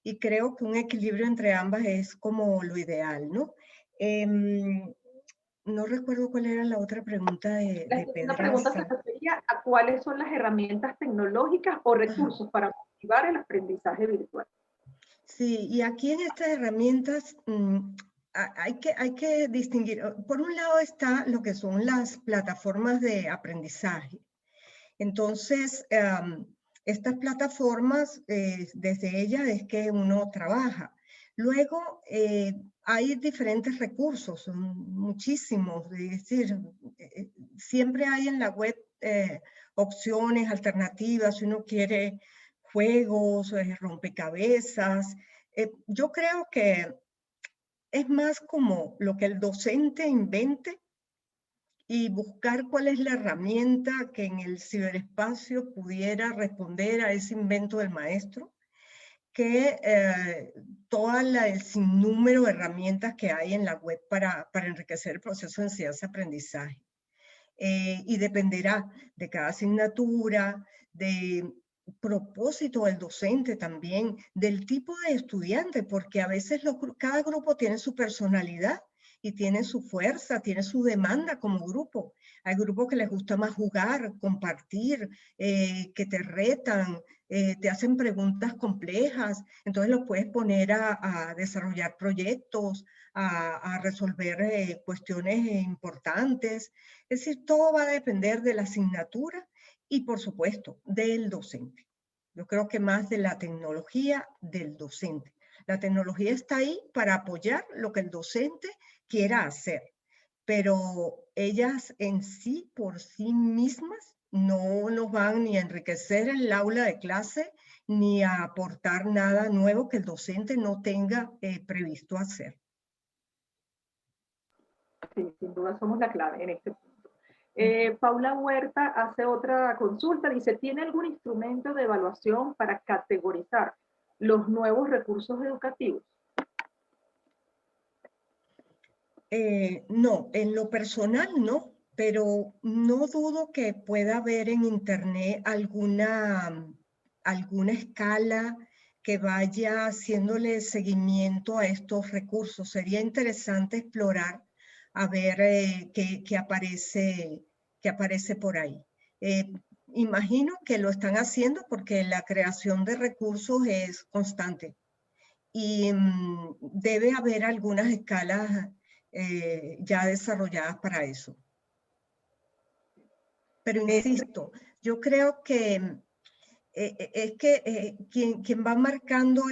y creo que un equilibrio entre ambas es como lo ideal, ¿no? No recuerdo cuál era la otra pregunta La de segunda pregunta se Pedraza. refería a cuáles son las herramientas tecnológicas o recursos para motivar el aprendizaje virtual. Sí, y aquí en estas herramientas hay que distinguir. Por un lado está lo que son las plataformas de aprendizaje. Entonces, estas plataformas, desde ellas es que uno trabaja. Luego, hay diferentes recursos, son muchísimos, es decir, siempre hay en la web opciones alternativas, si uno quiere juegos, rompecabezas. Yo creo que es más como lo que el docente invente y buscar cuál es la herramienta que en el ciberespacio pudiera responder a ese invento del maestro, que todo el sinnúmero de herramientas que hay en la web para enriquecer el proceso de enseñanza-aprendizaje. Y dependerá de cada asignatura, de propósito del docente también, del tipo de estudiante, porque a veces cada grupo tiene su personalidad y tiene su fuerza, tiene su demanda como grupo. Hay grupos que les gusta más jugar, compartir, que te retan, te hacen preguntas complejas, entonces los puedes poner a desarrollar proyectos, a resolver cuestiones importantes. Es decir, todo va a depender de la asignatura y, por supuesto, del docente. Yo creo que más de la tecnología del docente. La tecnología está ahí para apoyar lo que el docente quiera hacer, pero ellas en sí, por sí mismas, no nos van ni a enriquecer el aula de clase, ni a aportar nada nuevo que el docente no tenga previsto hacer. Sí, sin duda somos la clave en este punto. Paula Huerta hace otra consulta, dice, ¿tiene algún instrumento de evaluación para categorizar los nuevos recursos educativos? No, en lo personal no, pero no dudo que pueda haber en internet alguna escala que vaya haciéndole seguimiento a estos recursos. Sería interesante explorar a ver qué aparece por ahí. Imagino que lo están haciendo porque la creación de recursos es constante y debe haber algunas escalas ya desarrolladas para eso. Pero insisto, yo creo que es que quien va marcando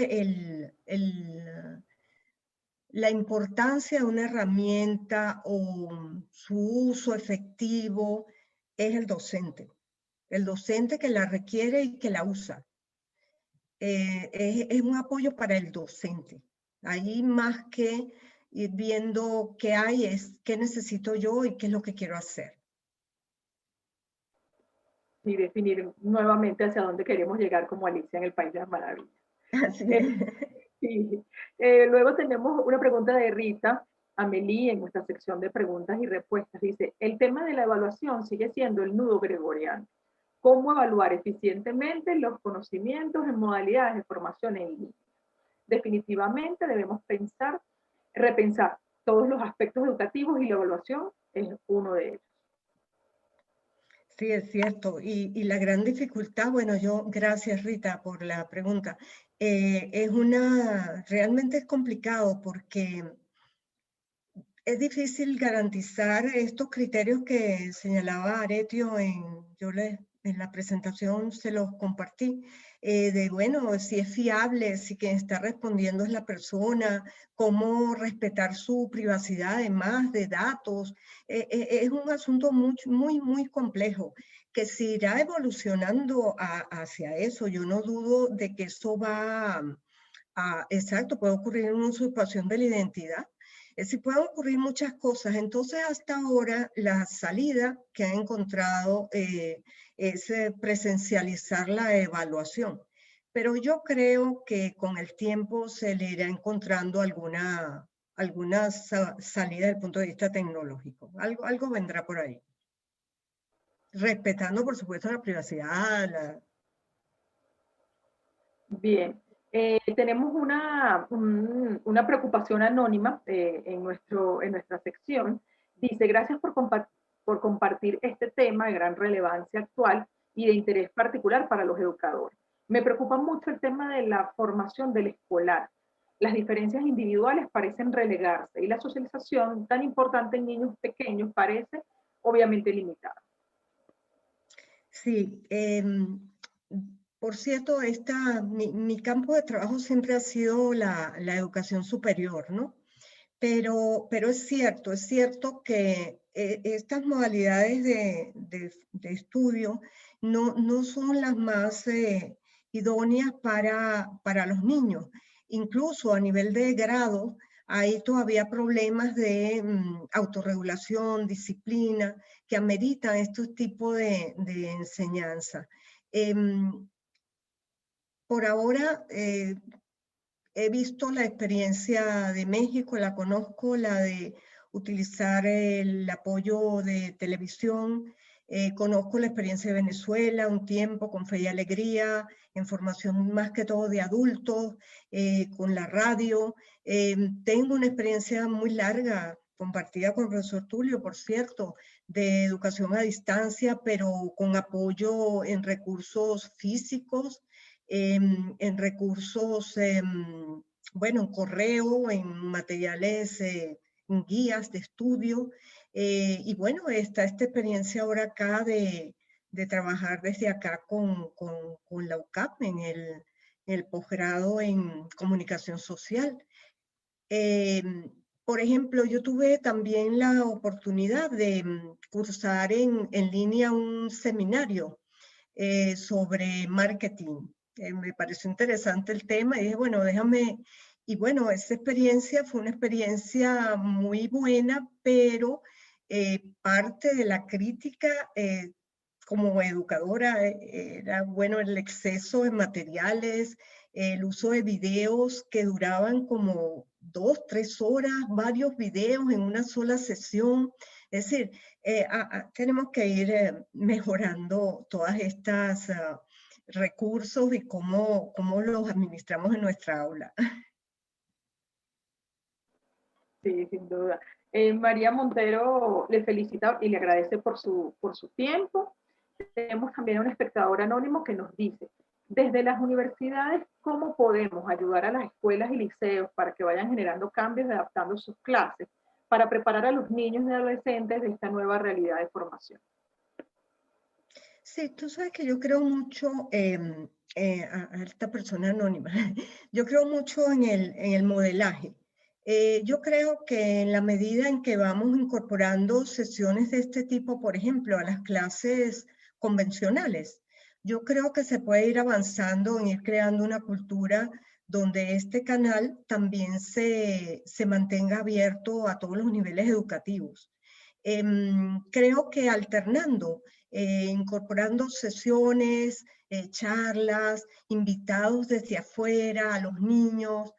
la importancia de una herramienta o su uso efectivo es el docente. El docente que la requiere y que la usa. Es un apoyo para el docente. Ahí más que ir viendo qué hay, es qué necesito yo y qué es lo que quiero hacer. Y definir nuevamente hacia dónde queremos llegar como Alicia en el País de las Maravillas. Así es. Sí. Luego tenemos una pregunta de Rita Amelie en nuestra sección de preguntas y respuestas. Dice, el tema de la evaluación sigue siendo el nudo gregoriano. ¿Cómo evaluar eficientemente los conocimientos en modalidades de formación en línea? Definitivamente debemos repensar todos los aspectos educativos y la evaluación es uno de ellos. Sí, es cierto. Y la gran dificultad, bueno, gracias Rita por la pregunta. Realmente es complicado porque es difícil garantizar estos criterios que señalaba Aretio en la presentación se los compartí, bueno, si es fiable, si quien está respondiendo es la persona, cómo respetar su privacidad además de datos. Es un asunto muy complejo que se irá evolucionando hacia eso. Yo no dudo de que eso exacto, puede ocurrir una usurpación de la identidad. Es decir, pueden ocurrir muchas cosas. Entonces, hasta ahora, la salida que han encontrado es presencializar la evaluación. Pero yo creo que con el tiempo se le irá encontrando alguna salida desde el punto de vista tecnológico. Algo vendrá por ahí. Respetando, por supuesto, la privacidad. Bien. Tenemos una preocupación anónima en nuestra sección. Dice, gracias por compartir este tema de gran relevancia actual y de interés particular para los educadores. Me preocupa mucho el tema de la formación del escolar. Las diferencias individuales parecen relegarse y la socialización tan importante en niños pequeños parece obviamente limitada. Sí, por cierto, mi campo de trabajo siempre ha sido la educación superior, ¿no? Pero es cierto que estas modalidades de estudio no son las más idóneas para los niños. Incluso a nivel de grado hay todavía problemas de autorregulación, disciplina, que ameritan estos tipos de enseñanza. Por ahora, he visto la experiencia de México, la conozco, la de utilizar el apoyo de televisión. Conozco la experiencia de Venezuela un tiempo con Fe y Alegría, en formación más que todo de adultos, con la radio. Tengo una experiencia muy larga, compartida con el profesor Tulio, por cierto, de educación a distancia, pero con apoyo en recursos físicos, en recursos, bueno, en correo, en materiales, en guías de estudio. Y bueno, está esta experiencia ahora acá de trabajar desde acá con la UCAP en el posgrado en comunicación social. Por ejemplo, yo tuve también la oportunidad de cursar en línea un seminario sobre marketing. Me pareció interesante el tema y dije, bueno, y bueno, esa experiencia fue una experiencia muy buena, pero parte de la crítica como educadora era, bueno, el exceso de materiales, el uso de videos que duraban como 2, 3 horas, varios videos en una sola sesión. Es decir, tenemos que ir mejorando todas estas recursos y cómo los administramos en nuestra aula. Sí, sin duda. María Montero le felicita y le agradece por su tiempo. Tenemos también un espectador anónimo que nos dice, desde las universidades, ¿cómo podemos ayudar a las escuelas y liceos para que vayan generando cambios y adaptando sus clases para preparar a los niños y adolescentes de esta nueva realidad de formación? Sí, tú sabes que yo creo mucho a esta persona anónima. Yo creo mucho en el modelaje. Yo creo que en la medida en que vamos incorporando sesiones de este tipo, por ejemplo, a las clases convencionales, yo creo que se puede ir avanzando en ir creando una cultura donde este canal también se mantenga abierto a todos los niveles educativos. Creo que alternando, incorporando sesiones, charlas, invitados desde afuera, a los niños,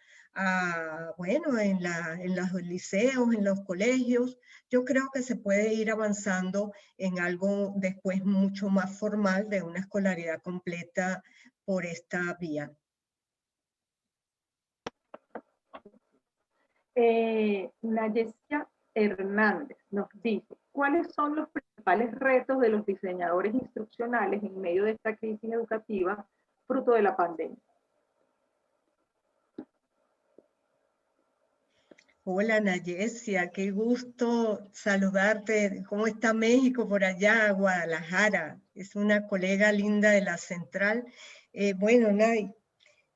bueno, en los liceos, en los colegios, yo creo que se puede ir avanzando en algo después mucho más formal de una escolaridad completa por esta vía. Nayesia Hernández nos dice, ¿cuáles son los principales retos de los diseñadores instruccionales en medio de esta crisis educativa fruto de la pandemia? Hola Nayesia, qué gusto saludarte. ¿Cómo está México por allá, Guadalajara? Es una colega linda de la central. Bueno,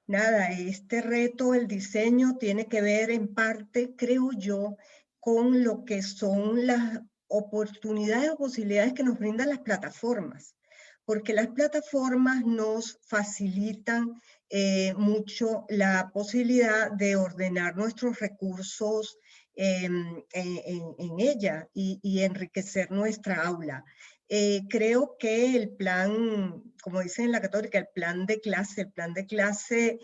nada, este reto, el diseño, tiene que ver en parte, creo yo, con lo que son las oportunidades o posibilidades que nos brindan las plataformas, porque las plataformas nos facilitan mucho la posibilidad de ordenar nuestros recursos en ella y enriquecer nuestra aula. Creo que el plan, como dicen en la Católica, el plan de clase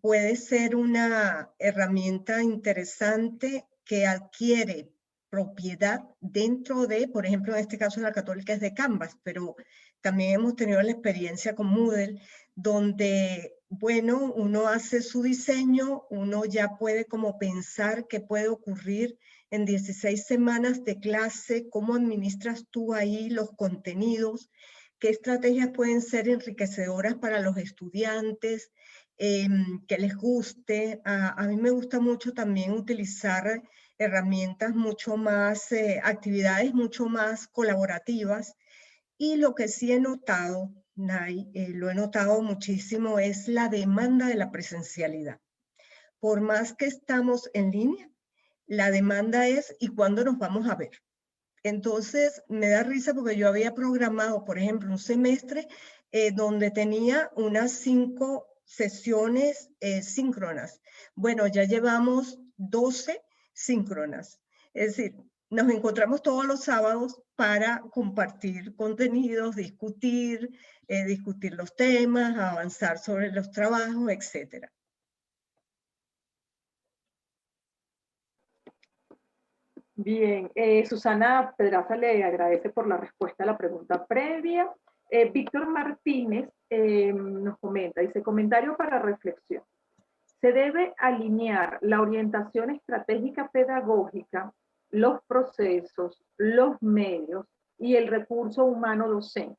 puede ser una herramienta interesante que adquiere propiedad dentro de, por ejemplo, en este caso de la Católica es de Canvas, pero también hemos tenido la experiencia con Moodle, donde, bueno, uno hace su diseño, uno ya puede como pensar qué puede ocurrir en 16 semanas de clase, cómo administras tú ahí los contenidos, qué estrategias pueden ser enriquecedoras para los estudiantes, que les guste. A mí me gusta mucho también utilizar herramientas mucho más, actividades mucho más colaborativas. Y lo que sí he notado, Nay, lo he notado muchísimo, es la demanda de la presencialidad. Por más que estamos en línea, la demanda es ¿y cuándo nos vamos a ver? Entonces me da risa porque yo había programado, por ejemplo, un semestre donde tenía unas 5 sesiones síncronas. Bueno, ya llevamos 12 síncronas. Es decir, nos encontramos todos los sábados para compartir contenidos, discutir los temas, avanzar sobre los trabajos, etcétera. Bien, Susana Pedraza le agradece por la respuesta a la pregunta previa. Víctor Martínez nos comenta, dice, comentario para reflexión. Se debe alinear la orientación estratégica pedagógica, los procesos, los medios y el recurso humano docente.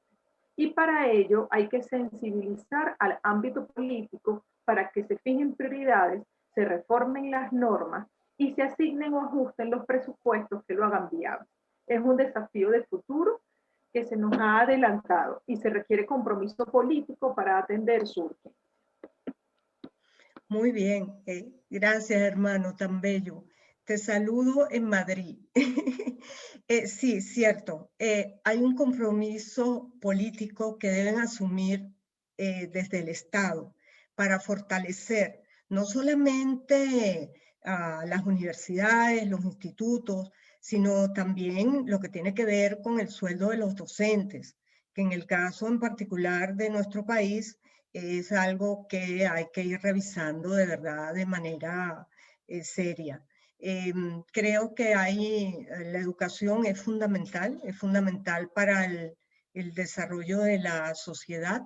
Y para ello hay que sensibilizar al ámbito político para que se fijen prioridades, se reformen las normas y se asignen o ajusten los presupuestos que lo hagan viable. Es un desafío de futuro que se nos ha adelantado y se requiere compromiso político para atender su urgencia. Muy bien, gracias hermano, tan bello. Te saludo en Madrid. Sí, cierto, hay un compromiso político que deben asumir desde el Estado para fortalecer no solamente a las universidades, los institutos, sino también lo que tiene que ver con el sueldo de los docentes, que en el caso en particular de nuestro país, es algo que hay que ir revisando de verdad de manera seria. Creo que la educación es fundamental para el desarrollo de la sociedad,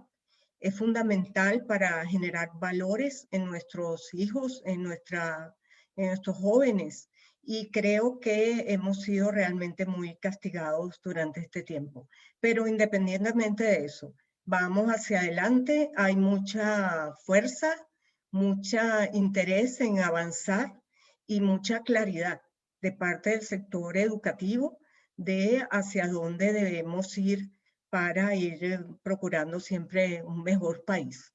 es fundamental para generar valores en nuestros hijos, en nuestros jóvenes. Y creo que hemos sido realmente muy castigados durante este tiempo. Pero independientemente de eso, vamos hacia adelante, hay mucha fuerza, mucho interés en avanzar y mucha claridad de parte del sector educativo de hacia dónde debemos ir para ir procurando siempre un mejor país.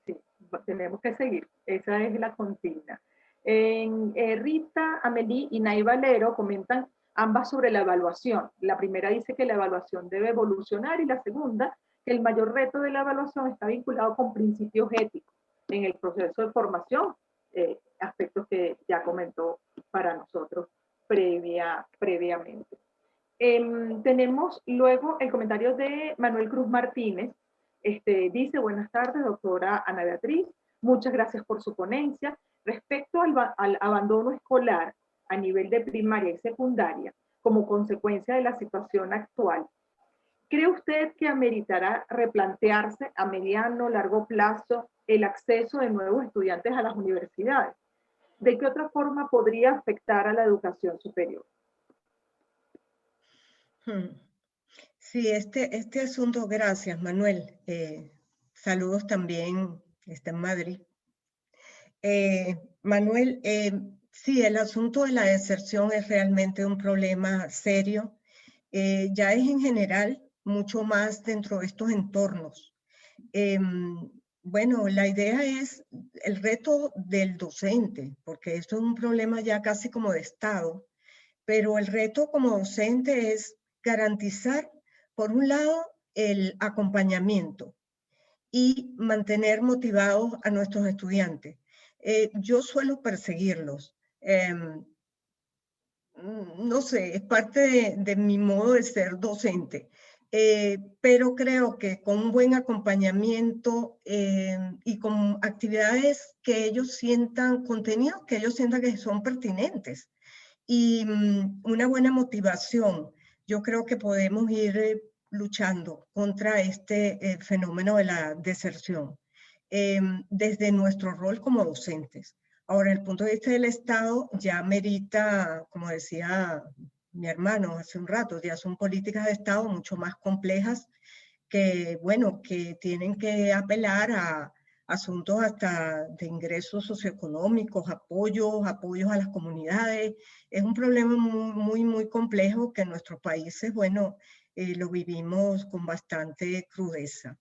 Sí, tenemos que seguir. Esa es la consigna. Rita, Amelie y Nay Valero comentan ambas sobre la evaluación. La primera dice que la evaluación debe evolucionar y la segunda que el mayor reto de la evaluación está vinculado con principios éticos en el proceso de formación, aspectos que ya comentó para nosotros previamente. Tenemos luego el comentario de Manuel Cruz Martínez. Dice, buenas tardes, doctora Ana Beatriz, muchas gracias por su ponencia. Respecto al abandono escolar a nivel de primaria y secundaria, como consecuencia de la situación actual, ¿cree usted que ameritará replantearse a mediano o largo plazo el acceso de nuevos estudiantes a las universidades? ¿De qué otra forma podría afectar a la educación superior? Sí, este asunto, gracias Manuel. Saludos también, está en Madrid. Manuel, sí, el asunto de la deserción es realmente un problema serio. Ya es en general mucho más dentro de estos entornos. Bueno, la idea es el reto del docente, porque esto es un problema ya casi como de Estado, pero el reto como docente es garantizar, por un lado, el acompañamiento y mantener motivados a nuestros estudiantes. Yo suelo perseguirlos. No sé, es parte de mi modo de ser docente. Pero creo que con un buen acompañamiento y con actividades que ellos sientan, contenidos que ellos sientan que son pertinentes y una buena motivación, yo creo que podemos ir luchando contra este fenómeno de la deserción desde nuestro rol como docentes. Ahora, el punto de vista del Estado ya merita, como decía mi hermano hace un rato, ya son políticas de Estado mucho más complejas que, bueno, que tienen que apelar a asuntos hasta de ingresos socioeconómicos, apoyos a las comunidades. Es un problema muy complejo que en nuestros países, bueno, lo vivimos con bastante crudeza.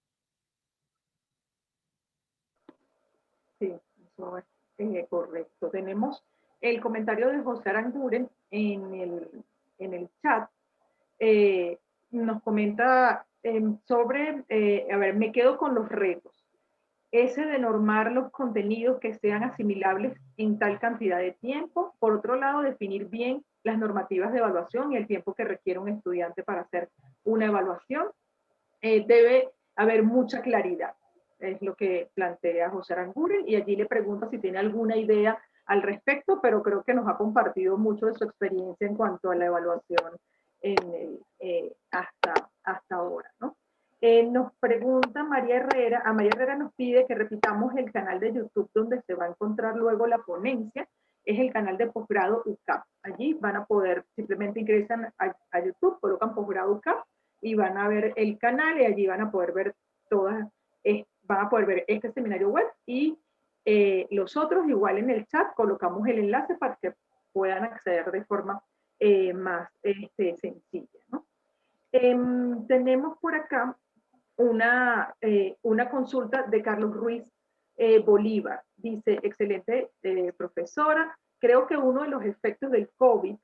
Sí, eso es correcto. Tenemos el comentario de José Aranguren en el chat. Nos comenta sobre, a ver, me quedo con los retos. Ese de normar los contenidos que sean asimilables en tal cantidad de tiempo. Por otro lado, definir bien las normativas de evaluación y el tiempo que requiere un estudiante para hacer una evaluación. Debe haber mucha claridad, es lo que plantea José Aranguren, y allí le pregunto si tiene alguna idea al respecto, pero creo que nos ha compartido mucho de su experiencia en cuanto a la evaluación hasta ahora, ¿no? Nos pregunta María Herrera, a María Herrera nos pide que repitamos el canal de YouTube donde se va a encontrar luego la ponencia, es el canal de posgrado UCAP. Allí van a poder, simplemente ingresan a YouTube, colocan posgrado UCAP y van a ver el canal y allí van a poder ver van a poder ver este seminario web y los otros, igual en el chat colocamos el enlace para que puedan acceder de forma más sencilla, ¿no? Tenemos por acá una consulta de Carlos Ruiz Bolívar. Dice, excelente profesora, creo que uno de los efectos del COVID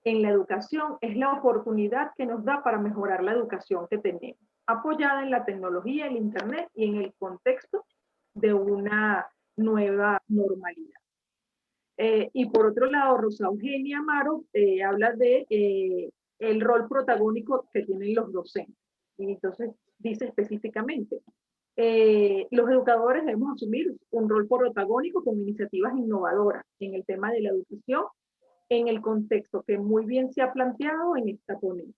en la educación es la oportunidad que nos da para mejorar la educación que tenemos, apoyada en la tecnología, el Internet y en el contexto de una nueva normalidad. Y por otro lado, Rosa Eugenia Amaro habla de el rol protagónico que tienen los docentes. Y entonces dice específicamente, los educadores debemos asumir un rol protagónico con iniciativas innovadoras en el tema de la educación, en el contexto que muy bien se ha planteado en esta ponencia.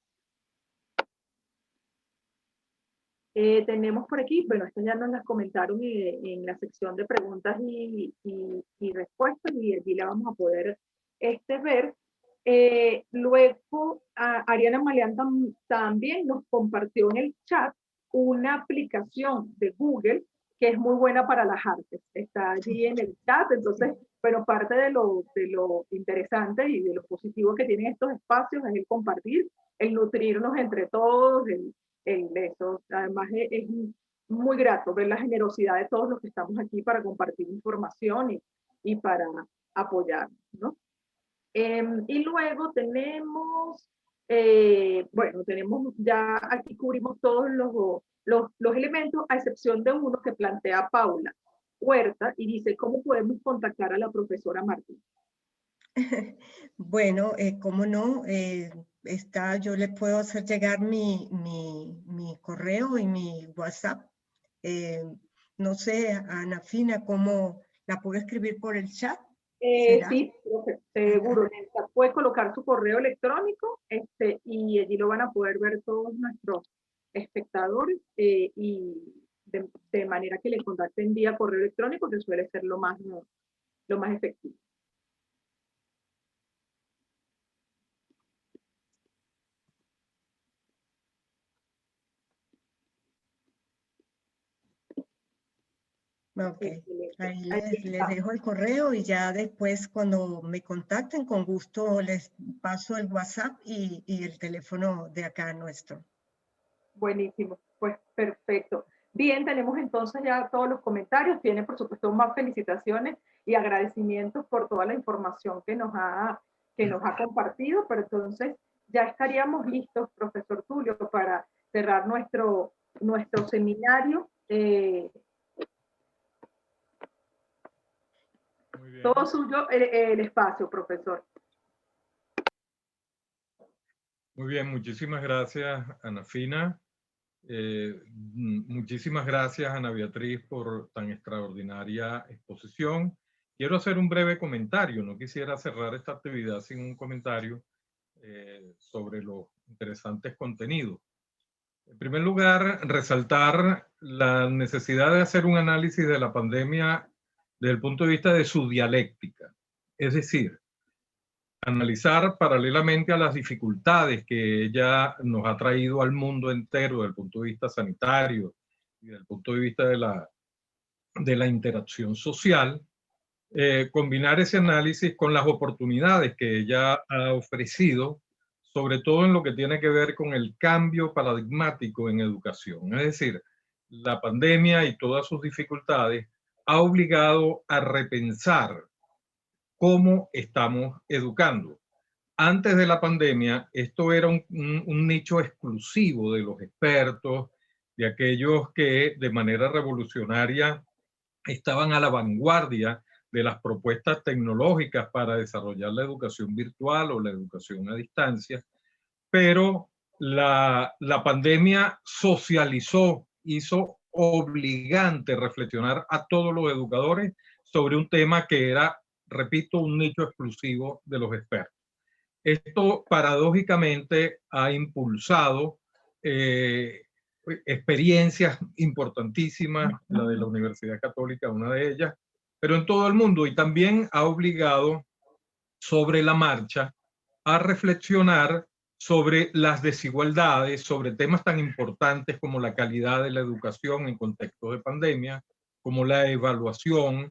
Tenemos por aquí, bueno, estas ya nos las comentaron en la sección de preguntas y respuestas, y allí la vamos a poder ver. Luego, Ariana Maleán también nos compartió en el chat una aplicación de Google que es muy buena para las artes. Está allí en el chat, entonces, bueno, parte de lo interesante y de lo positivo que tienen estos espacios es el compartir, el nutrirnos entre todos, eso. Además, es muy grato ver la generosidad de todos los que estamos aquí para compartir información y para apoyar, ¿no? Y luego tenemos, bueno, tenemos ya aquí cubrimos todos los elementos, a excepción de uno que plantea Paula Huerta y dice, ¿cómo podemos contactar a la profesora Martín? Bueno, cómo no, yo le puedo hacer llegar mi correo y mi WhatsApp. No sé, Ana Fina, ¿cómo la puedo escribir por el chat? Sí, seguro. Puede colocar su correo electrónico y allí lo van a poder ver todos nuestros espectadores y de manera que le contacten vía correo electrónico, que suele ser lo más efectivo. Ok, ahí les dejo el correo y ya después cuando me contacten, con gusto les paso el WhatsApp y el teléfono de acá nuestro. Buenísimo, pues perfecto. Bien, tenemos entonces ya todos los comentarios. Tiene, por supuesto, más felicitaciones y agradecimientos por toda la información que nos ha compartido, pero entonces ya estaríamos listos, profesor Tulio, para cerrar nuestro seminario. Todo suyo el espacio, profesor. Muy bien, muchísimas gracias, Ana Fina. Muchísimas gracias, Ana Beatriz, por tan extraordinaria exposición. Quiero hacer un breve comentario. No quisiera cerrar esta actividad sin un comentario sobre los interesantes contenidos. En primer lugar, resaltar la necesidad de hacer un análisis de la pandemia desde el punto de vista de su dialéctica. Es decir, analizar paralelamente a las dificultades que ella nos ha traído al mundo entero desde el punto de vista sanitario y desde el punto de vista de la interacción social, combinar ese análisis con las oportunidades que ella ha ofrecido, sobre todo en lo que tiene que ver con el cambio paradigmático en educación. Es decir, la pandemia y todas sus dificultades ha obligado a repensar cómo estamos educando. Antes de la pandemia, esto era un nicho exclusivo de los expertos, de aquellos que de manera revolucionaria estaban a la vanguardia de las propuestas tecnológicas para desarrollar la educación virtual o la educación a distancia, pero la pandemia socializó, hizo obligante reflexionar a todos los educadores sobre un tema que era, repito, un nicho exclusivo de los expertos. Esto paradójicamente ha impulsado experiencias importantísimas, la de la Universidad Católica, una de ellas, pero en todo el mundo, y también ha obligado sobre la marcha a reflexionar sobre las desigualdades, sobre temas tan importantes como la calidad de la educación en contexto de pandemia, como la evaluación,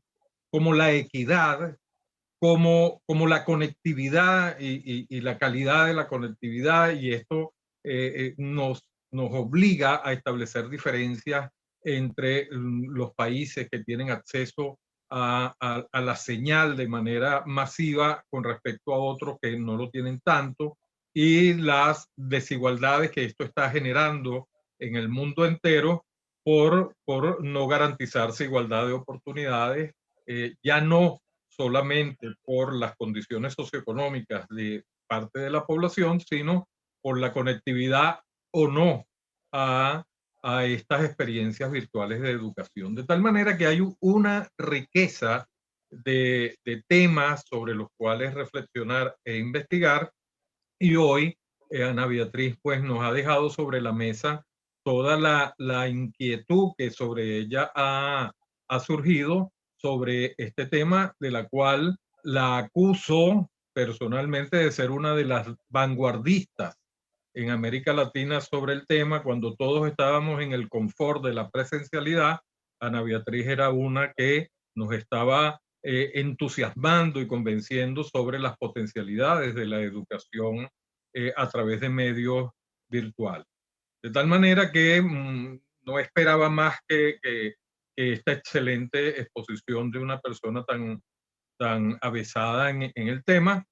como la equidad, como la conectividad y la calidad de la conectividad, y esto nos obliga a establecer diferencias entre los países que tienen acceso a la señal de manera masiva con respecto a otros que no lo tienen tanto, y las desigualdades que esto está generando en el mundo entero por no garantizarse igualdad de oportunidades, ya no solamente por las condiciones socioeconómicas de parte de la población, sino por la conectividad o no a estas experiencias virtuales de educación. De tal manera que hay una riqueza de temas sobre los cuales reflexionar e investigar, y hoy Ana Beatriz pues nos ha dejado sobre la mesa toda la inquietud que sobre ella ha surgido sobre este tema, de la cual la acuso personalmente de ser una de las vanguardistas en América Latina sobre el tema, cuando todos estábamos en el confort de la presencialidad. Ana Beatriz era una que nos estaba entusiasmando y convenciendo sobre las potencialidades de la educación a través de medios virtuales. De tal manera que no esperaba más que esta excelente exposición de una persona tan avesada en el tema,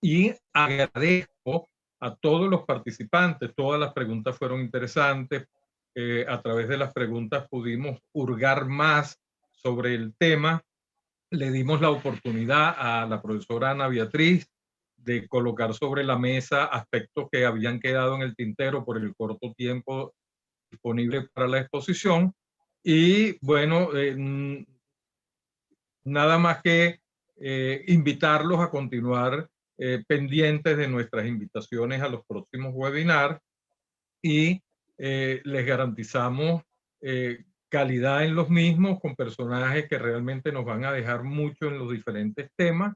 y agradezco a todos los participantes. Todas las preguntas fueron interesantes. A través de las preguntas pudimos hurgar más sobre el tema. Le dimos la oportunidad a la profesora Ana Beatriz de colocar sobre la mesa aspectos que habían quedado en el tintero por el corto tiempo disponible para la exposición. Y bueno, nada más que invitarlos a continuar pendientes de nuestras invitaciones a los próximos webinars, y les garantizamos calidad en los mismos, con personajes que realmente nos van a dejar mucho en los diferentes temas.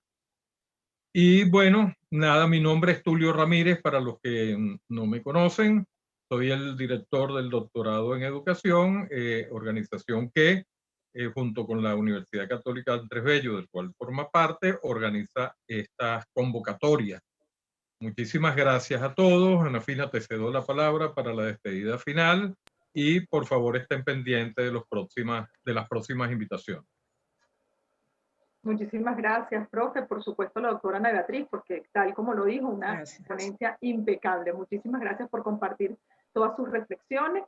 Y bueno, nada, mi nombre es Tulio Ramírez, para los que no me conocen. Soy el director del doctorado en educación, organización que junto con la Universidad Católica Andrés Bello, del cual forma parte, organiza estas convocatorias. Muchísimas gracias a todos. Ana Fina, te cedo la palabra para la despedida final, y por favor estén pendientes de las próximas invitaciones. Muchísimas gracias, profe. Por supuesto, la doctora Ana Beatriz, porque tal como lo dijo, una ponencia impecable. Muchísimas gracias por compartir todas sus reflexiones.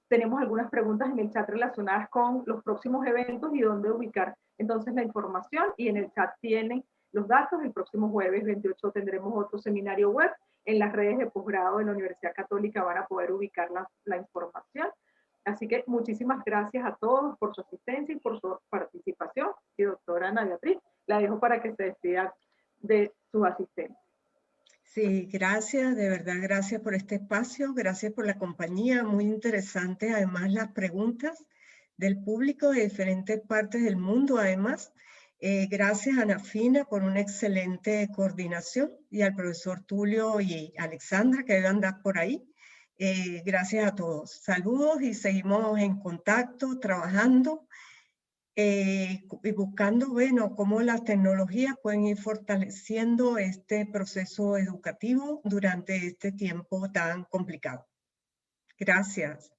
Tenemos algunas preguntas en el chat relacionadas con los próximos eventos y dónde ubicar entonces la información, y en el chat tienen los datos. El próximo jueves 28 tendremos otro seminario web. En las redes de posgrado de la Universidad Católica van a poder ubicar la información. Así que muchísimas gracias a todos por su asistencia y por su participación. Y doctora Ana Beatriz, la dejo para que se despida de su asistente. Sí, gracias, de verdad, gracias por este espacio, gracias por la compañía, muy interesante, además las preguntas del público de diferentes partes del mundo, además. Gracias a Ana Fina por una excelente coordinación, y al profesor Tulio y Alexandra, que deben andar por ahí. Gracias a todos. Saludos, y seguimos en contacto, trabajando y buscando, bueno, cómo las tecnologías pueden ir fortaleciendo este proceso educativo durante este tiempo tan complicado. Gracias.